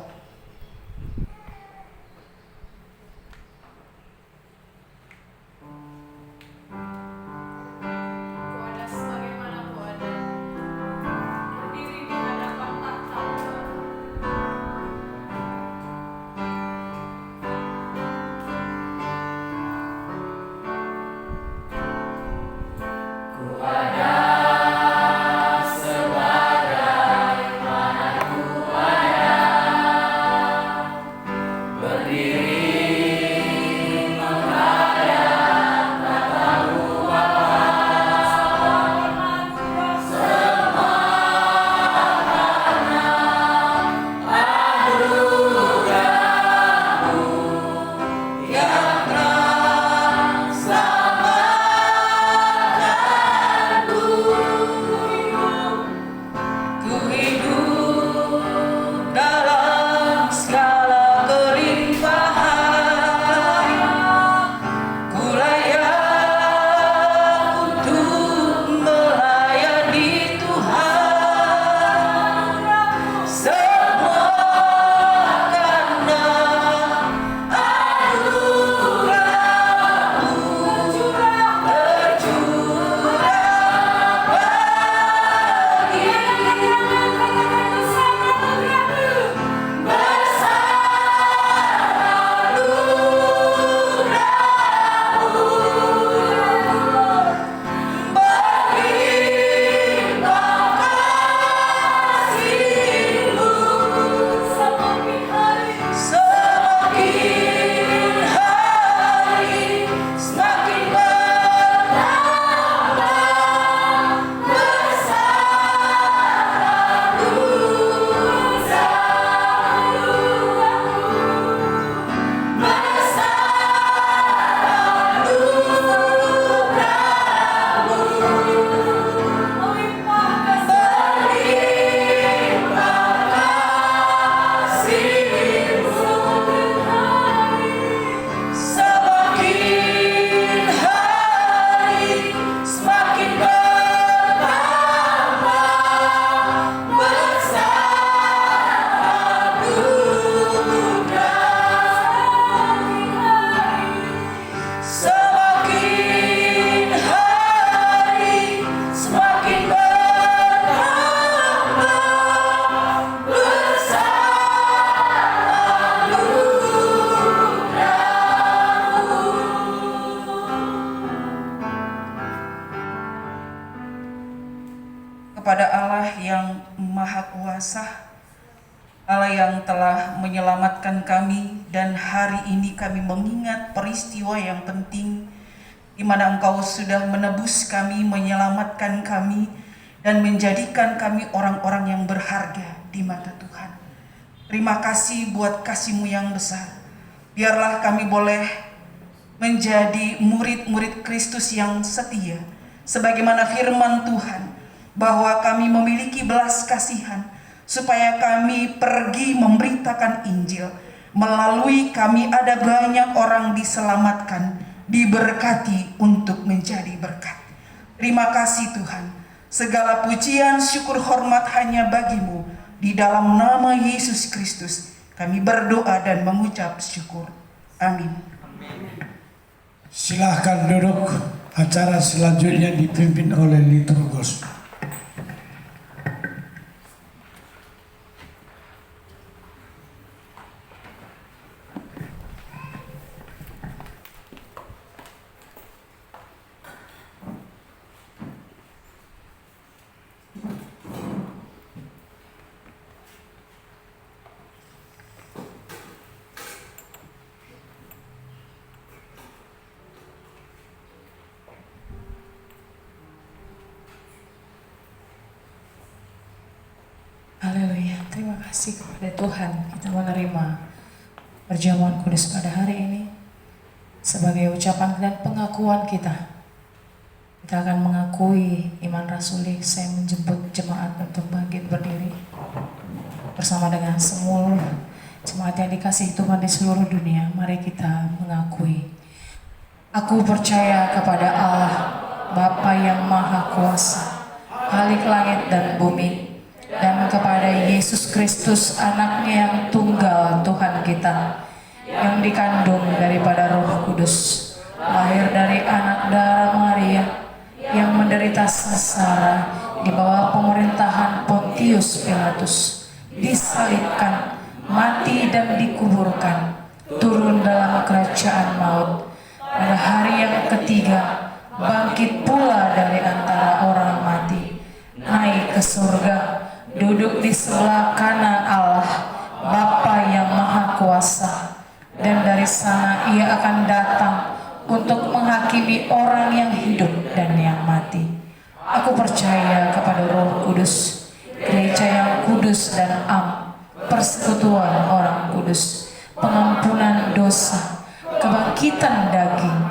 Sebagai mana ku ada Allah yang telah menyelamatkan kami, dan hari ini kami mengingat peristiwa yang penting di mana Engkau sudah menebus kami, menyelamatkan kami, dan menjadikan kami orang-orang yang berharga di mata Tuhan. Terima kasih buat kasih-Mu yang besar. Biarlah kami boleh menjadi murid-murid Kristus yang setia, sebagaimana firman Tuhan, bahwa kami memiliki belas kasihan, supaya kami pergi memberitakan Injil. Melalui kami ada banyak orang diselamatkan, diberkati untuk menjadi berkat. Terima kasih Tuhan. Segala pujian, syukur, hormat hanya bagi-Mu. Di dalam nama Yesus Kristus kami berdoa dan mengucap syukur. Amin. Silahkan duduk. Acara selanjutnya dipimpin oleh liturgus. Haleluya, terima kasih kepada Tuhan kita menerima perjamuan kudus pada hari ini sebagai ucapan dan pengakuan kita. Kita akan mengakui iman rasuli. Saya menjemput jemaat untuk bangkit berdiri bersama dengan seluruh jemaat yang dikasihi Tuhan di seluruh dunia. Mari kita mengakui. Aku percaya kepada Allah, Bapa yang Maha Kuasa, Khalik langit dan bumi, dan kepada Yesus Kristus, anaknya yang tunggal Tuhan kita, yang dikandung daripada Roh Kudus, lahir dari anak darah Maria, yang menderita sengsara di bawah pemerintahan Pontius Pilatus, disalibkan, mati dan dikuburkan, turun dalam kerajaan maut, pada hari yang ketiga bangkit pula dari antara orang mati, naik ke surga, duduk di sebelah kanan Allah, Bapa yang Maha Kuasa, dan dari sana Ia akan datang untuk menghakimi orang yang hidup dan yang mati. Aku percaya kepada Roh Kudus, gereja yang kudus dan am, persekutuan orang kudus, pengampunan dosa, kebangkitan daging,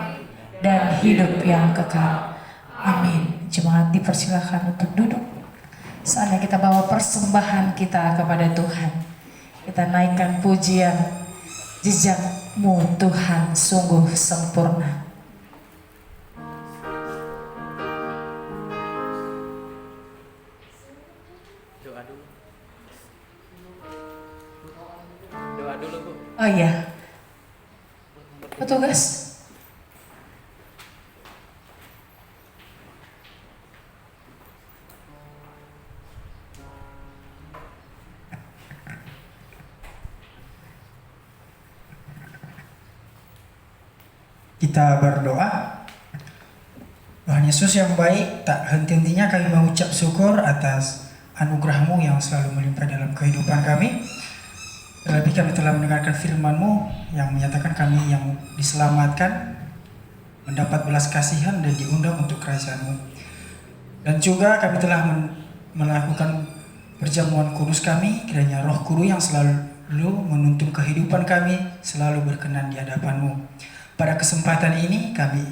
dan hidup yang kekal. Amin. Jemaat dipersilakan untuk duduk. Saatnya kita bawa persembahan kita kepada Tuhan. Kita naikkan pujian, jejak-Mu Tuhan sungguh sempurna. Doa dulu. Doa dulu, Bu. Oh iya, petugas. Kita berdoa. Tuhan Yesus yang baik, tak henti-hentinya kami mengucap syukur atas anugerah-Mu yang selalu melimpah dalam kehidupan kami. Terlebih kami telah mendengarkan firman-Mu yang menyatakan kami yang diselamatkan mendapat belas kasihan dan diundang untuk kerajaan-Mu. Dan juga kami telah melakukan perjamuan kudus kami, kiranya Roh Kudus yang selalu menuntun kehidupan kami selalu berkenan di hadapan-Mu. Pada kesempatan ini kami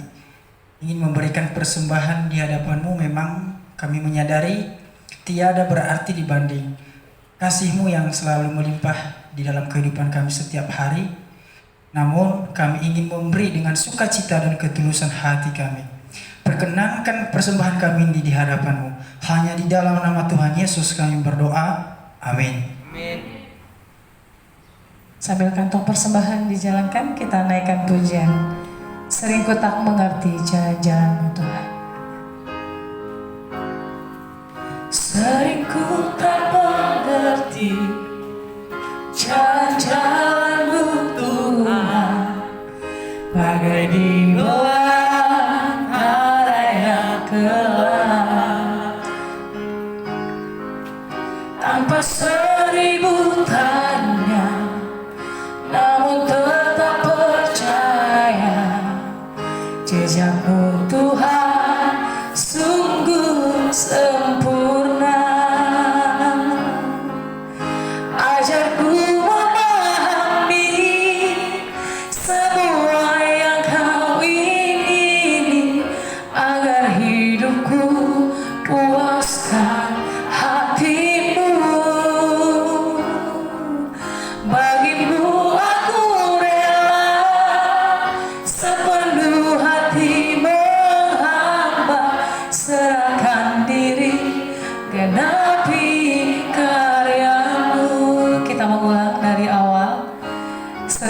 ingin memberikan persembahan di hadapan-Mu. Memang kami menyadari tiada berarti dibanding kasih-Mu yang selalu melimpah di dalam kehidupan kami setiap hari. Namun kami ingin memberi dengan sukacita dan ketulusan hati kami. Perkenankan persembahan kami ini di hadapan-Mu. Hanya di dalam nama Tuhan Yesus kami berdoa. Amin. Amin. Sambil kantong persembahan dijalankan, kita naikkan pujian. Sering ku tak mengerti jalan-jalan-Mu Tuhan. Sering ku tak mengerti jalan-jalan-Mu Tuhan, bagai di bawah area gelap, tanpa seribu tanda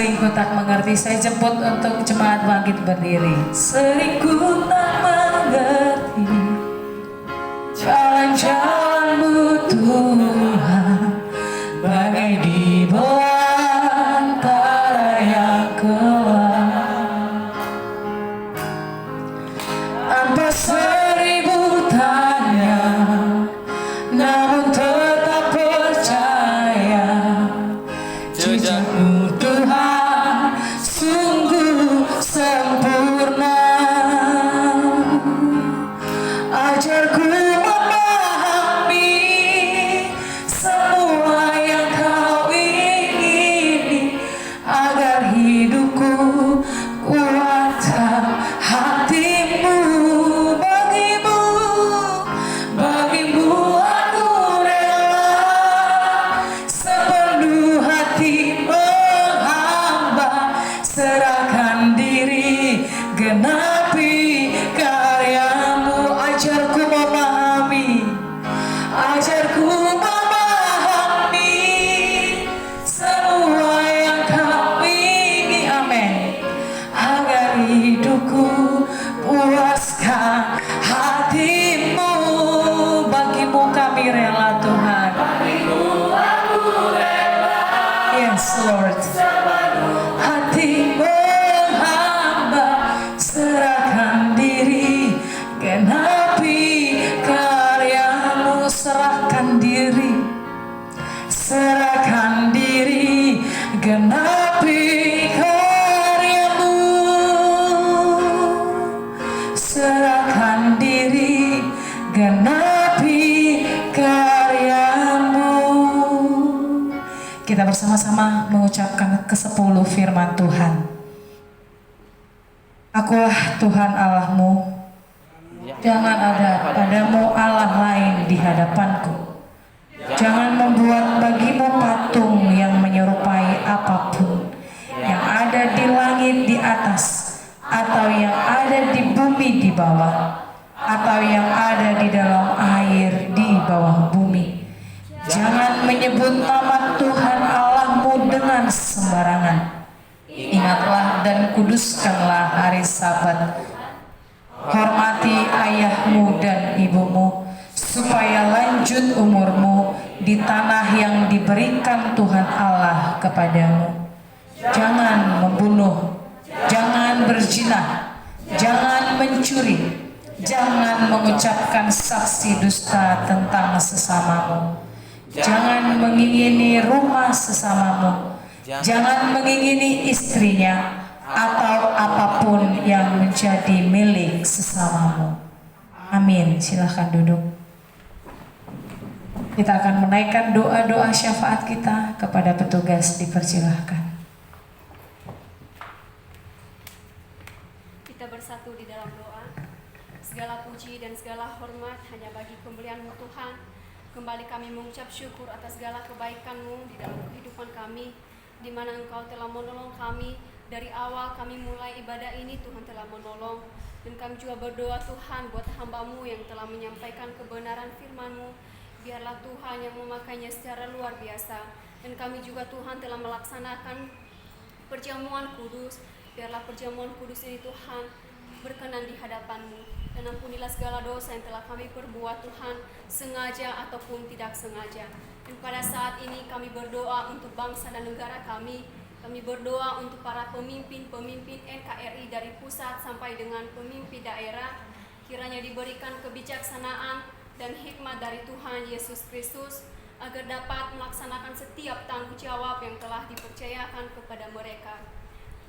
sering ku tak mengerti. Saya jemput untuk jemaat bangkit berdiri. Sering ku tak mengerti jalan-jalan-Mu Tuhan, bagai di bawah antara yang gelap. Tanpa seribu tanya, namun tetap percaya, jejak-Mu Tuhan sungguh sempurna. Ajarku memahami semua yang Kau ingini, agar hidupku kuatkan hati-Mu. Bagimu aku rela sepenuh hati menghamba, serahkan diri, genapi karya-Mu. Ajarku memahami semua yang Kau ingini, amin, agar hidupku puaskan hati-Mu. Bagimu kami rela Tuhan. Bagimu aku rela. Yes Lord. Hati menghamba, serahkan diri, genapi karya-Mu. Serahkan diri, genapi karya-Mu. Serahkan diri, genapi karya-Mu. Kita bersama-sama mengucapkan ke-10 firman Tuhan. Akulah Tuhan Allahmu, jangan ada padamu Allah lain di hadapanku. Jangan membuat bagimu patung yang menyerupai apapun yang ada di langit di atas, atau yang ada di bumi di bawah, atau yang ada di dalam air di bawah bumi. Jangan menyebut nama Tuhan Allahmu dengan sembarangan. Ingatlah dan kuduskanlah hari Sabat. Hormati ayahmu dan ibumu, supaya lanjut umurmu di tanah yang diberikan Tuhan Allah kepadamu. Jangan membunuh, jangan berzina, jangan mencuri, jangan mengucapkan saksi dusta tentang sesamamu, jangan mengingini rumah sesamamu, jangan mengingini istrinya atau apapun yang menjadi milik sesamamu. Amin. Silahkan duduk. Kita akan menaikkan doa-doa syafaat kita kepada petugas, dipersilahkan. Kita bersatu di dalam doa. Segala puji dan segala hormat hanya bagi pemberian-Mu Tuhan. Kembali kami mengucap syukur atas segala kebaikan-Mu di dalam kehidupan kami, di mana Engkau telah menolong kami dari awal kami mulai ibadah ini. Tuhan telah menolong, dan kami juga berdoa Tuhan buat hamba-Mu yang telah menyampaikan kebenaran firman-Mu. Biarlah Tuhan yang memakainya secara luar biasa, dan kami juga Tuhan telah melaksanakan perjamuan kudus. Biarlah perjamuan kudus ini Tuhan berkenan di hadapan-Mu, dan ampunilah segala dosa yang telah kami perbuat Tuhan, sengaja ataupun tidak sengaja. Dan pada saat ini kami berdoa untuk bangsa dan negara kami. Kami berdoa untuk para pemimpin NKRI dari pusat sampai dengan pemimpin daerah. Kiranya diberikan kebijaksanaan dan hikmat dari Tuhan Yesus Kristus, agar dapat melaksanakan setiap tanggung jawab yang telah dipercayakan kepada mereka.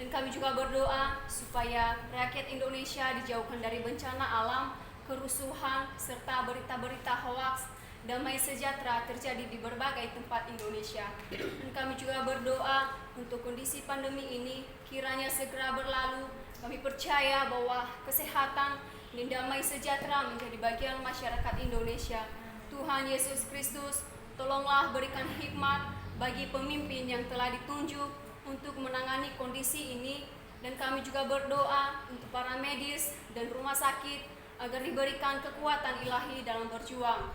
Dan kami juga berdoa supaya rakyat Indonesia dijauhkan dari bencana alam, kerusuhan, serta berita-berita hoaks. Damai sejahtera terjadi di berbagai tempat Indonesia. Dan kami juga berdoa untuk kondisi pandemi ini kiranya segera berlalu. Kami percaya bahwa kesehatan dan damai sejahtera menjadi bagian masyarakat Indonesia. Tuhan Yesus Kristus, tolonglah berikan hikmat bagi pemimpin yang telah ditunjuk untuk menangani kondisi ini. Dan kami juga berdoa untuk para medis dan rumah sakit agar diberikan kekuatan ilahi dalam berjuang.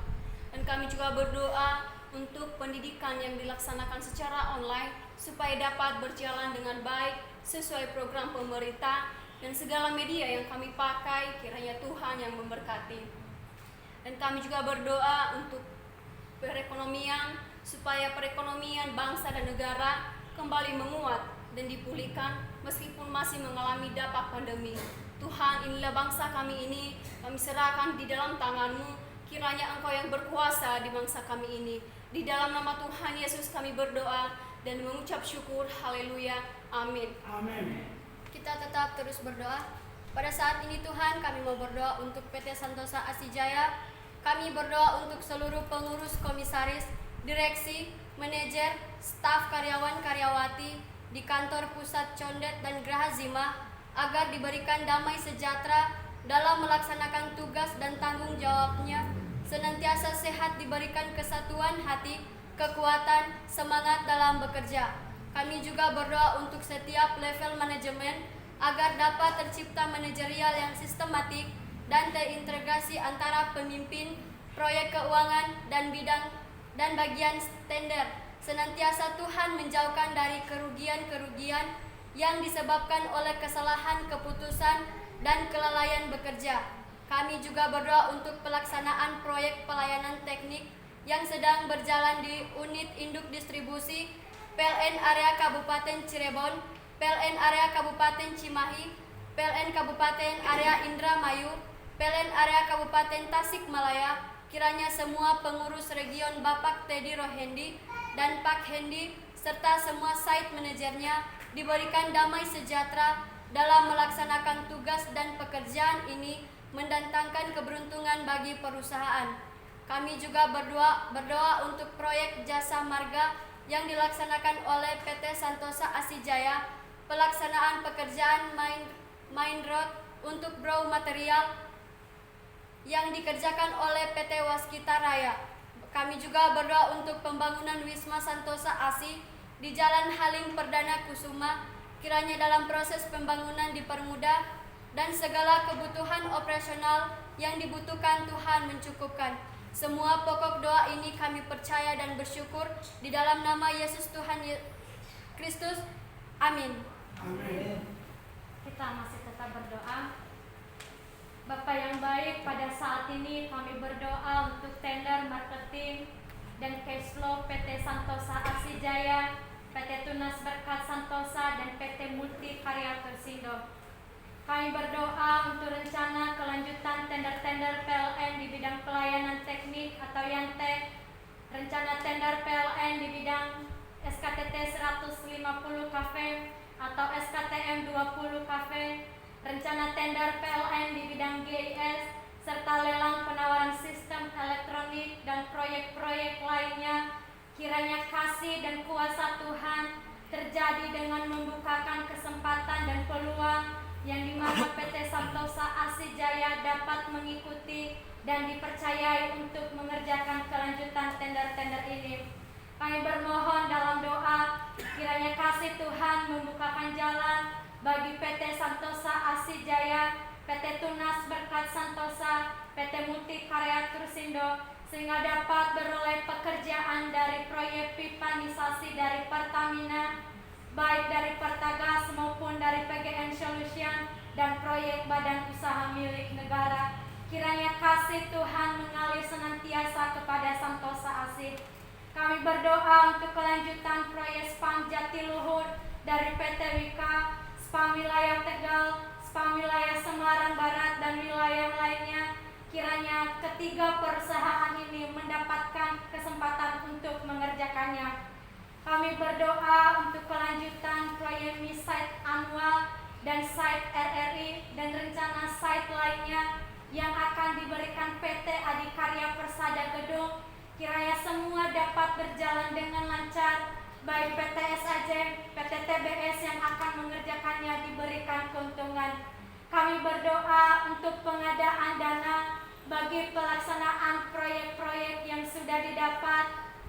Dan kami juga berdoa untuk pendidikan yang dilaksanakan secara online supaya dapat berjalan dengan baik sesuai program pemerintah, dan segala media yang kami pakai kiranya Tuhan yang memberkati. Dan kami juga berdoa untuk perekonomian, supaya perekonomian bangsa dan negara kembali menguat dan dipulihkan meskipun masih mengalami dampak pandemi. Tuhan, inilah bangsa kami ini, kami serahkan di dalam tangan-Mu. Kiranya Engkau yang berkuasa di bangsa kami ini. Di dalam nama Tuhan Yesus kami berdoa dan mengucap syukur. Haleluya. Amin. Kita tetap terus berdoa. Pada saat ini Tuhan, kami mau berdoa untuk PT Santosa Asijaya. Kami berdoa untuk seluruh pengurus, komisaris, direksi, manajer, staf, karyawan-karyawati di kantor pusat Condet dan Geraha Zima, agar diberikan damai sejahtera dalam melaksanakan tugas dan tanggung jawabnya, senantiasa sehat, diberikan kesatuan hati, kekuatan, semangat dalam bekerja. Kami juga berdoa untuk setiap level manajemen agar dapat tercipta manajerial yang sistematik dan terintegrasi antara pemimpin, proyek keuangan, dan bidang dan bagian tender. Senantiasa Tuhan menjauhkan dari kerugian-kerugian yang disebabkan oleh kesalahan keputusan dan kelalaian bekerja. Kami juga berdoa untuk pelaksanaan proyek pelayanan teknik yang sedang berjalan di unit induk distribusi PLN area Kabupaten Cirebon, PLN area Kabupaten Cimahi, PLN Kabupaten area Indramayu, PLN area Kabupaten Tasikmalaya. Kiranya semua pengurus region Bapak Teddy Rohendi dan Pak Hendi serta semua site manajernya diberikan damai sejahtera dalam melaksanakan tugas dan pekerjaan ini, mendatangkan keberuntungan bagi perusahaan. Kami juga berdoa untuk proyek jasa marga yang dilaksanakan oleh PT Santosa Asijaya, pelaksanaan pekerjaan main road untuk raw material yang dikerjakan oleh PT Waskita Raya. Kami juga berdoa untuk pembangunan Wisma Santosa Asi di Jalan Halim Perdana Kusuma, kiranya dalam proses pembangunan dipermudah dan segala kebutuhan operasional yang dibutuhkan Tuhan mencukupkan. Semua pokok doa ini kami percaya dan bersyukur di dalam nama Yesus Tuhan Kristus. Amin. Kita masih tetap berdoa. Bapa yang baik, pada saat ini kami berdoa untuk tender marketing dan cash flow PT Santosa Asijaya, PT Tunas Berkat Santosa, dan PT Multi Karya Tersindo. Kami berdoa untuk rencana kelanjutan tender-tender PLN di bidang pelayanan teknik atau YANTEK, rencana tender PLN di bidang SKTT 150 Cafe atau SKTM 20 Cafe, rencana tender PLN di bidang GIS, serta lelang penawaran sistem elektronik dan proyek-proyek lainnya. Kiranya kasih dan kuasa Tuhan terjadi dengan membukakan kesempatan dan peluang yang dimana PT Santosa Asijaya dapat mengikuti dan dipercayai untuk mengerjakan kelanjutan tender-tender ini. Kami bermohon dalam doa, kiranya kasih Tuhan membukakan jalan bagi PT Santosa Asijaya, PT Tunas Berkat Santosa, PT Multi Karya Tersindo, sehingga dapat beroleh pekerjaan dari proyek pipanisasi dari Pertamina, baik dari Pertagas maupun dari PGN Solution dan proyek badan usaha milik negara. Kiranya kasih Tuhan mengalir senantiasa kepada Santosa Asi. Kami berdoa untuk kelanjutan proyek SPAM Jatiluhur dari PT Wika, SPAM wilayah Tegal, SPAM wilayah Semarang Barat, dan wilayah lainnya. Kiranya ketiga perusahaan ini mendapatkan kesempatan untuk mengerjakannya. Kami berdoa untuk kelanjutan proyek MISite Annual dan site RRI dan rencana site lainnya yang akan diberikan PT Adikarya Persada Gedung. Kiranya semua dapat berjalan dengan lancar, baik PT SAJ, PT TBS yang akan mengerjakannya diberikan keuntungan. Kami berdoa untuk pengadaan dana bagi pelaksanaan proyek-proyek yang sudah didapat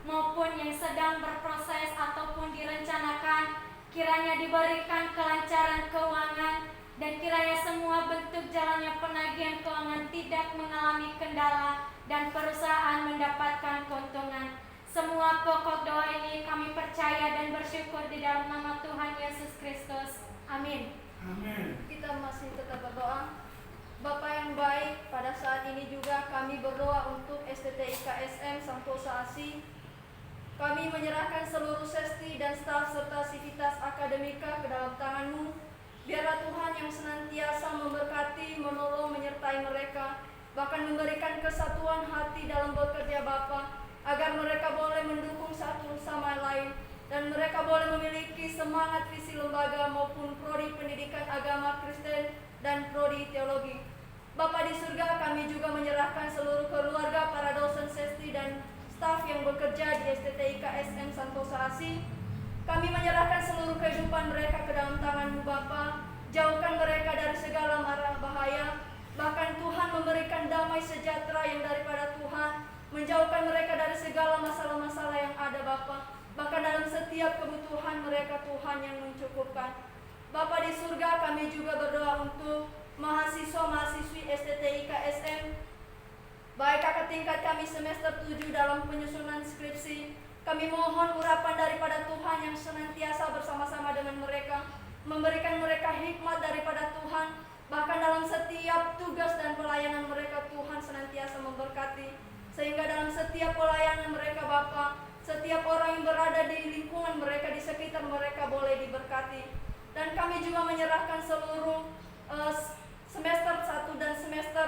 maupun yang sedang berproses ataupun direncanakan. Kiranya diberikan kelancaran keuangan dan kiranya semua bentuk jalannya penagihan keuangan tidak mengalami kendala dan perusahaan mendapatkan keuntungan. Semua pokok doa ini kami percaya dan bersyukur di dalam nama Tuhan Yesus Kristus. Amin. Kita masih tetap berdoa. Bapa yang baik, pada saat ini juga kami berdoa untuk STTI KSM Santosa Asi. Kami menyerahkan seluruh sesti dan staf serta sivitas akademika ke dalam tangan-Mu. Biarlah Tuhan yang senantiasa memberkati, menolong, menyertai mereka, bahkan memberikan kesatuan hati dalam bekerja Bapa, agar mereka boleh mendukung satu sama lain, dan mereka boleh memiliki semangat visi lembaga maupun prodi pendidikan agama Kristen dan prodi teologi. Bapa di surga, kami juga menyerahkan seluruh keluarga para dosen sesti dan staf yang bekerja di STTI KSM Santosa Asi. Kami menyerahkan seluruh kehidupan mereka ke dalam tangan-Mu Bapa. Jauhkan mereka dari segala mara bahaya. Bahkan Tuhan memberikan damai sejahtera yang daripada Tuhan, menjauhkan mereka dari segala masalah-masalah yang ada Bapa. Bahkan dalam setiap kebutuhan mereka Tuhan yang mencukupkan. Bapa di surga, kami juga berdoa untuk mahasiswa-mahasiswi STTI KSM, baik kakak tingkat kami semester 7 dalam penyusunan skripsi. Kami mohon urapan daripada Tuhan yang senantiasa bersama-sama dengan mereka, memberikan mereka hikmat daripada Tuhan, bahkan dalam setiap tugas dan pelayanan mereka Tuhan senantiasa memberkati, sehingga dalam setiap pelayanan mereka Bapa, setiap orang yang berada di lingkungan mereka, di sekitar mereka boleh diberkati. Dan kami juga menyerahkan seluruh semester 1 dan semester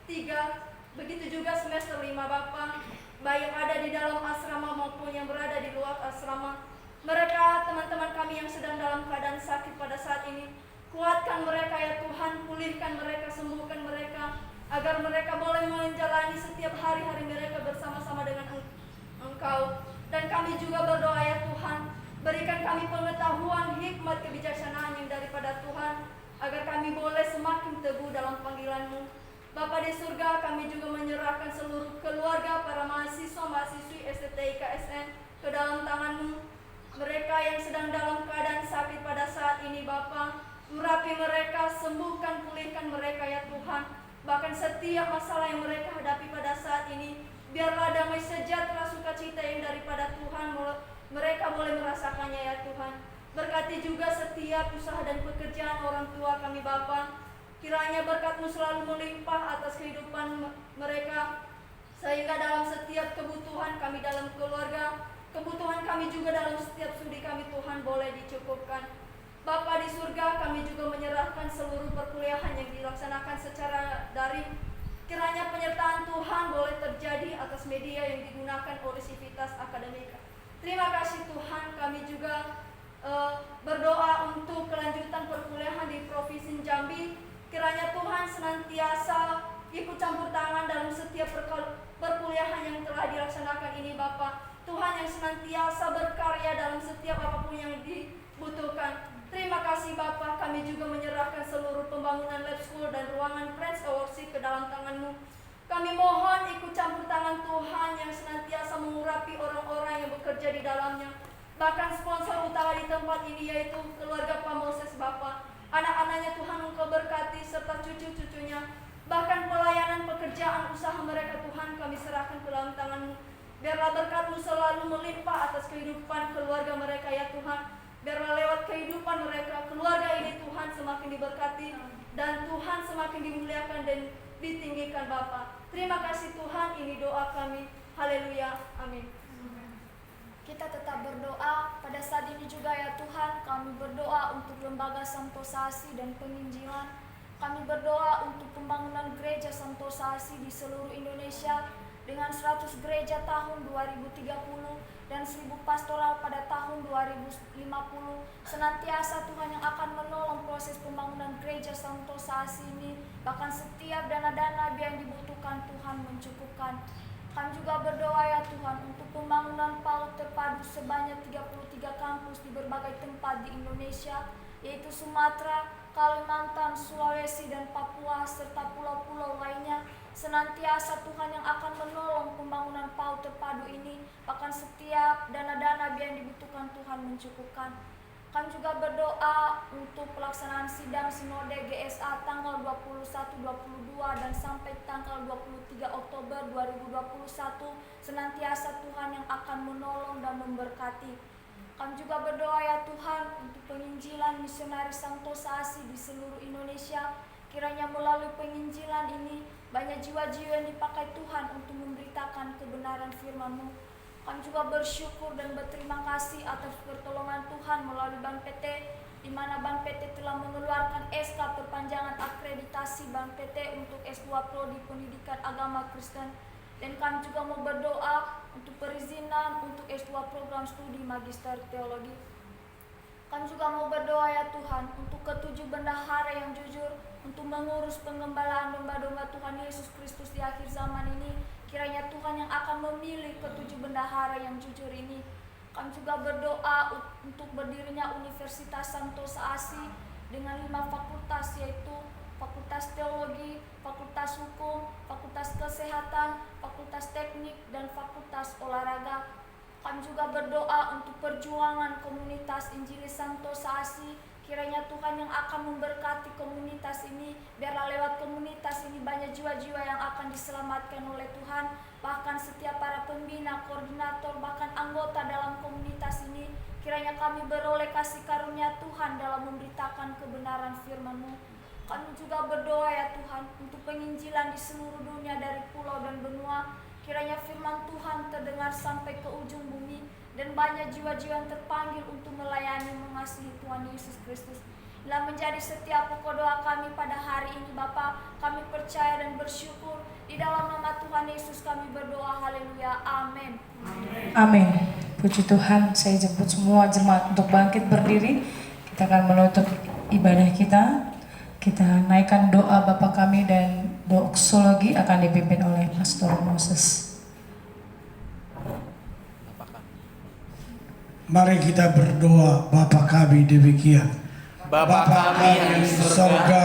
3, begitu juga semester 5 Bapa, baik yang ada di dalam asrama maupun yang berada di luar asrama. Mereka, teman-teman kami yang sedang dalam keadaan sakit pada saat ini, kuatkan mereka ya Tuhan, pulihkan mereka, sembuhkan mereka, agar mereka boleh menjalani setiap hari-hari mereka bersama-sama dengan Engkau. Dan kami juga berdoa ya Tuhan, berikan kami pengetahuan, hikmat, kebijaksanaan yang daripada Tuhan, agar kami boleh semakin teguh dalam panggilan-Mu. Bapa di surga, kami juga menyerahkan seluruh keluarga para mahasiswa-mahasiswi STTI KSN ke dalam tangan-Mu. Mereka yang sedang dalam keadaan sakit pada saat ini Bapa, urapi mereka, sembuhkan, pulihkan mereka ya Tuhan. Bahkan setiap masalah yang mereka hadapi pada saat ini, biarlah damai sejahtera, sukacita yang daripada Tuhan mereka boleh merasakannya ya Tuhan. Berkati juga setiap usaha dan pekerjaan orang tua kami Bapa. Kiranya berkat-Mu selalu melimpah atas kehidupan mereka, sehingga dalam setiap kebutuhan kami dalam keluarga, kebutuhan kami juga dalam setiap studi kami Tuhan boleh dicukupkan. Bapa di surga, kami juga menyerahkan seluruh perkuliahan yang dilaksanakan secara daring. Kiranya penyertaan Tuhan boleh terjadi atas media yang digunakan oleh sivitas akademika. Terima kasih Tuhan, kami juga berdoa untuk kelanjutan perkuliahan di Provinsi Jambi. Kiranya Tuhan senantiasa ikut campur tangan dalam setiap perkuliahan yang telah dilaksanakan ini Bapa. Tuhan yang senantiasa berkarya dalam setiap apapun yang dibutuhkan. Terima kasih Bapa, kami juga menyerahkan seluruh pembangunan lab school dan ruangan Friends Worship ke dalam tangan-Mu. Kami mohon ikut campur tangan Tuhan yang senantiasa mengurapi orang-orang yang bekerja di dalamnya. Bahkan sponsor utama di tempat ini yaitu keluarga Pak Moses Bapa. Anak-anaknya Tuhan Engkau berkati serta cucu-cucunya. Bahkan pelayanan pekerjaan usaha mereka Tuhan kami serahkan ke dalam tangan-Mu. Biarlah berkat-Mu selalu melimpah atas kehidupan keluarga mereka ya Tuhan. Biarlah lewat kehidupan mereka, keluarga ini Tuhan semakin diberkati dan Tuhan semakin dimuliakan dan ditinggikan Bapa. Terima kasih Tuhan, ini doa kami. Haleluya, amin. Kita tetap berdoa pada saat ini juga ya Tuhan. Kami berdoa untuk lembaga Santosa Asi dan penginjilan. Kami berdoa untuk pembangunan gereja Santosa Asi di seluruh Indonesia dengan 100 gereja tahun 2030 dan 1000 pastoral pada tahun 2050. Senantiasa Tuhan yang akan menolong proses pembangunan gereja Santosa Asi ini, bahkan setiap dana-dana yang dibutuhkan Tuhan mencukupkan. Kami juga berdoa ya Tuhan untuk pembangunan PAUD terpadu sebanyak 33 kampus di berbagai tempat di Indonesia, yaitu Sumatera, Kalimantan, Sulawesi, dan Papua, serta pulau-pulau lainnya. Senantiasa Tuhan yang akan menolong pembangunan PAUD terpadu ini, bahkan setiap dana-dana yang dibutuhkan Tuhan mencukupkan. Kami juga berdoa untuk pelaksanaan sidang Sinode GSA tanggal 21-22 dan sampai tanggal 23 Oktober 2021, senantiasa Tuhan yang akan menolong dan memberkati. Kami juga berdoa ya Tuhan untuk penginjilan misionaris Santosa Asi di seluruh Indonesia. Kiranya melalui penginjilan ini banyak jiwa-jiwa yang dipakai Tuhan untuk memberitakan kebenaran firman-Mu. Kami juga bersyukur dan berterima kasih atas pertolongan Tuhan melalui Bank PT, di mana Bank PT telah mengeluarkan SK perpanjangan akreditasi Bank PT untuk S2 Prodi Pendidikan Agama Kristen. Dan kami juga mau berdoa untuk perizinan untuk S2 program studi Magister Teologi. Kami juga mau berdoa ya Tuhan untuk ketujuh bendahara yang jujur untuk mengurus penggembalaan domba-domba Tuhan Yesus Kristus di akhir zaman ini. Kiranya Tuhan yang akan memilih ketujuh bendahara yang jujur ini. Kami juga berdoa untuk berdirinya Universitas Santosa Asi dengan 5 fakultas, yaitu Fakultas Teologi, Fakultas Hukum, Fakultas Kesehatan, Fakultas Teknik, dan Fakultas Olahraga. Kami juga berdoa untuk perjuangan komunitas Injilis Santosa Asi. Kiranya Tuhan yang akan memberkati komunitas ini, biarlah lewat komunitas ini banyak jiwa-jiwa yang akan diselamatkan oleh Tuhan. Bahkan setiap para pembina, koordinator, bahkan anggota dalam komunitas ini, kiranya kami beroleh kasih karunia Tuhan dalam memberitakan kebenaran firman-Mu. Kami juga berdoa ya Tuhan untuk penginjilan di seluruh dunia dari pulau dan benua. Kiranya firman Tuhan terdengar sampai ke ujung bumi dan banyak jiwa-jiwa yang terpanggil untuk melayani mengasihi Tuhan Yesus Kristus. Inilah menjadi setiap pokok doa kami pada hari ini Bapa. Kami percaya dan bersyukur di dalam nama Tuhan Yesus kami berdoa. Haleluya. Amin. Amin. Puji Tuhan, saya jemput semua jemaat untuk bangkit berdiri. Kita akan menutup ibadah kita. Kita naikkan doa Bapa kami dan doksologi akan dipimpin oleh Pastor Moses. Mari kita berdoa. Bapa kami demikian. Bapa kami yang di surga,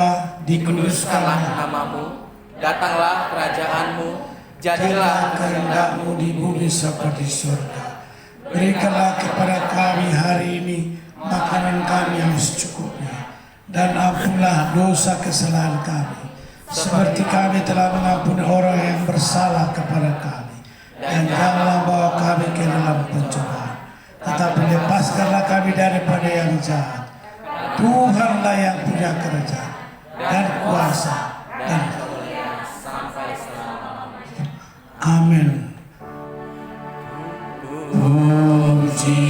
dikuduskanlah namamu, datanglah kerajaan-Mu, jadilah kehendak-Mu di bumi seperti surga. Berikanlah kepada kami hari ini makanan kami yang secukupnya, dan ampunilah dosa kesalahan kami, seperti kami telah mengampuni orang yang bersalah kepada kami. Dan janganlah bawa kami ke dalam pencobaan, tetapi lepaskanlah kami daripada yang jahat. Tuhanlah yang punya kerajaan dan kuasa dan kemuliaan sampai selama-lamanya. Amin. Puji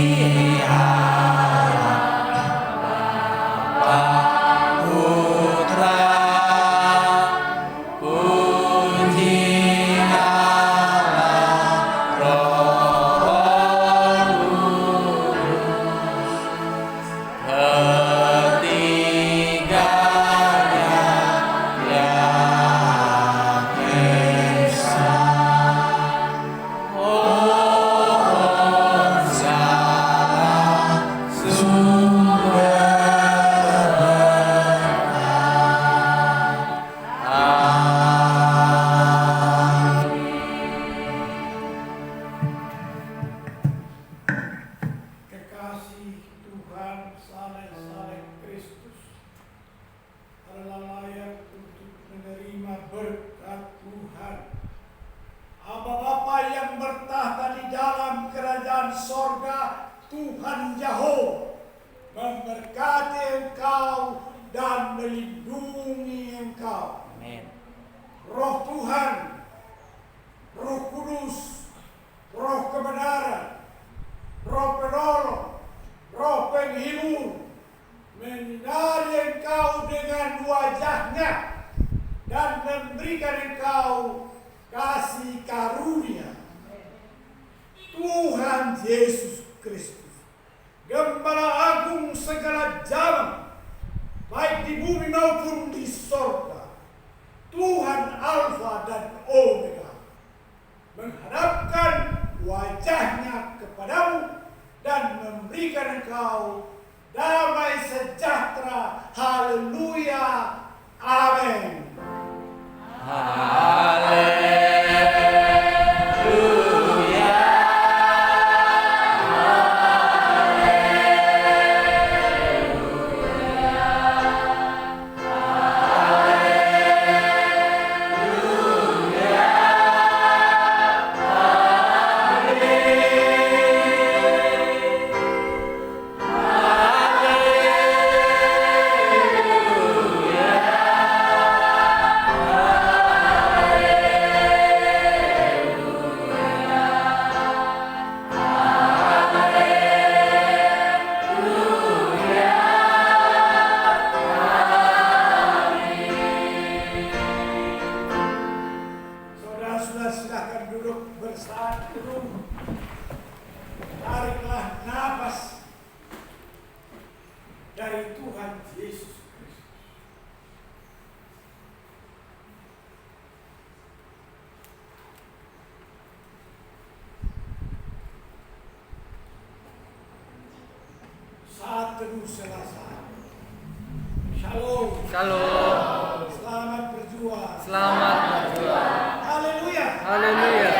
Tuhan Yahweh memberkati engkau dan melindungi engkau. Amin. Roh Tuhan, Roh Kudus, Roh kebenaran, Roh penolong, Roh penghibur, menyinari engkau dengan wajahnya dan memberikan engkau kasih karunia. Tuhan Yesus Kristus, Gembala Agung segala zaman, baik di bumi maupun di sorga, Tuhan Alfa dan Omega, menghadapkan wajahnya kepadamu dan memberikan engkau damai sejahtera. Haleluya. Amin. dari Tuhan Yesus Kristus. Saat teduh Selasa. Shalom. Shalom. Selamat berjuang. Selamat berjuang. Haleluya. Haleluya.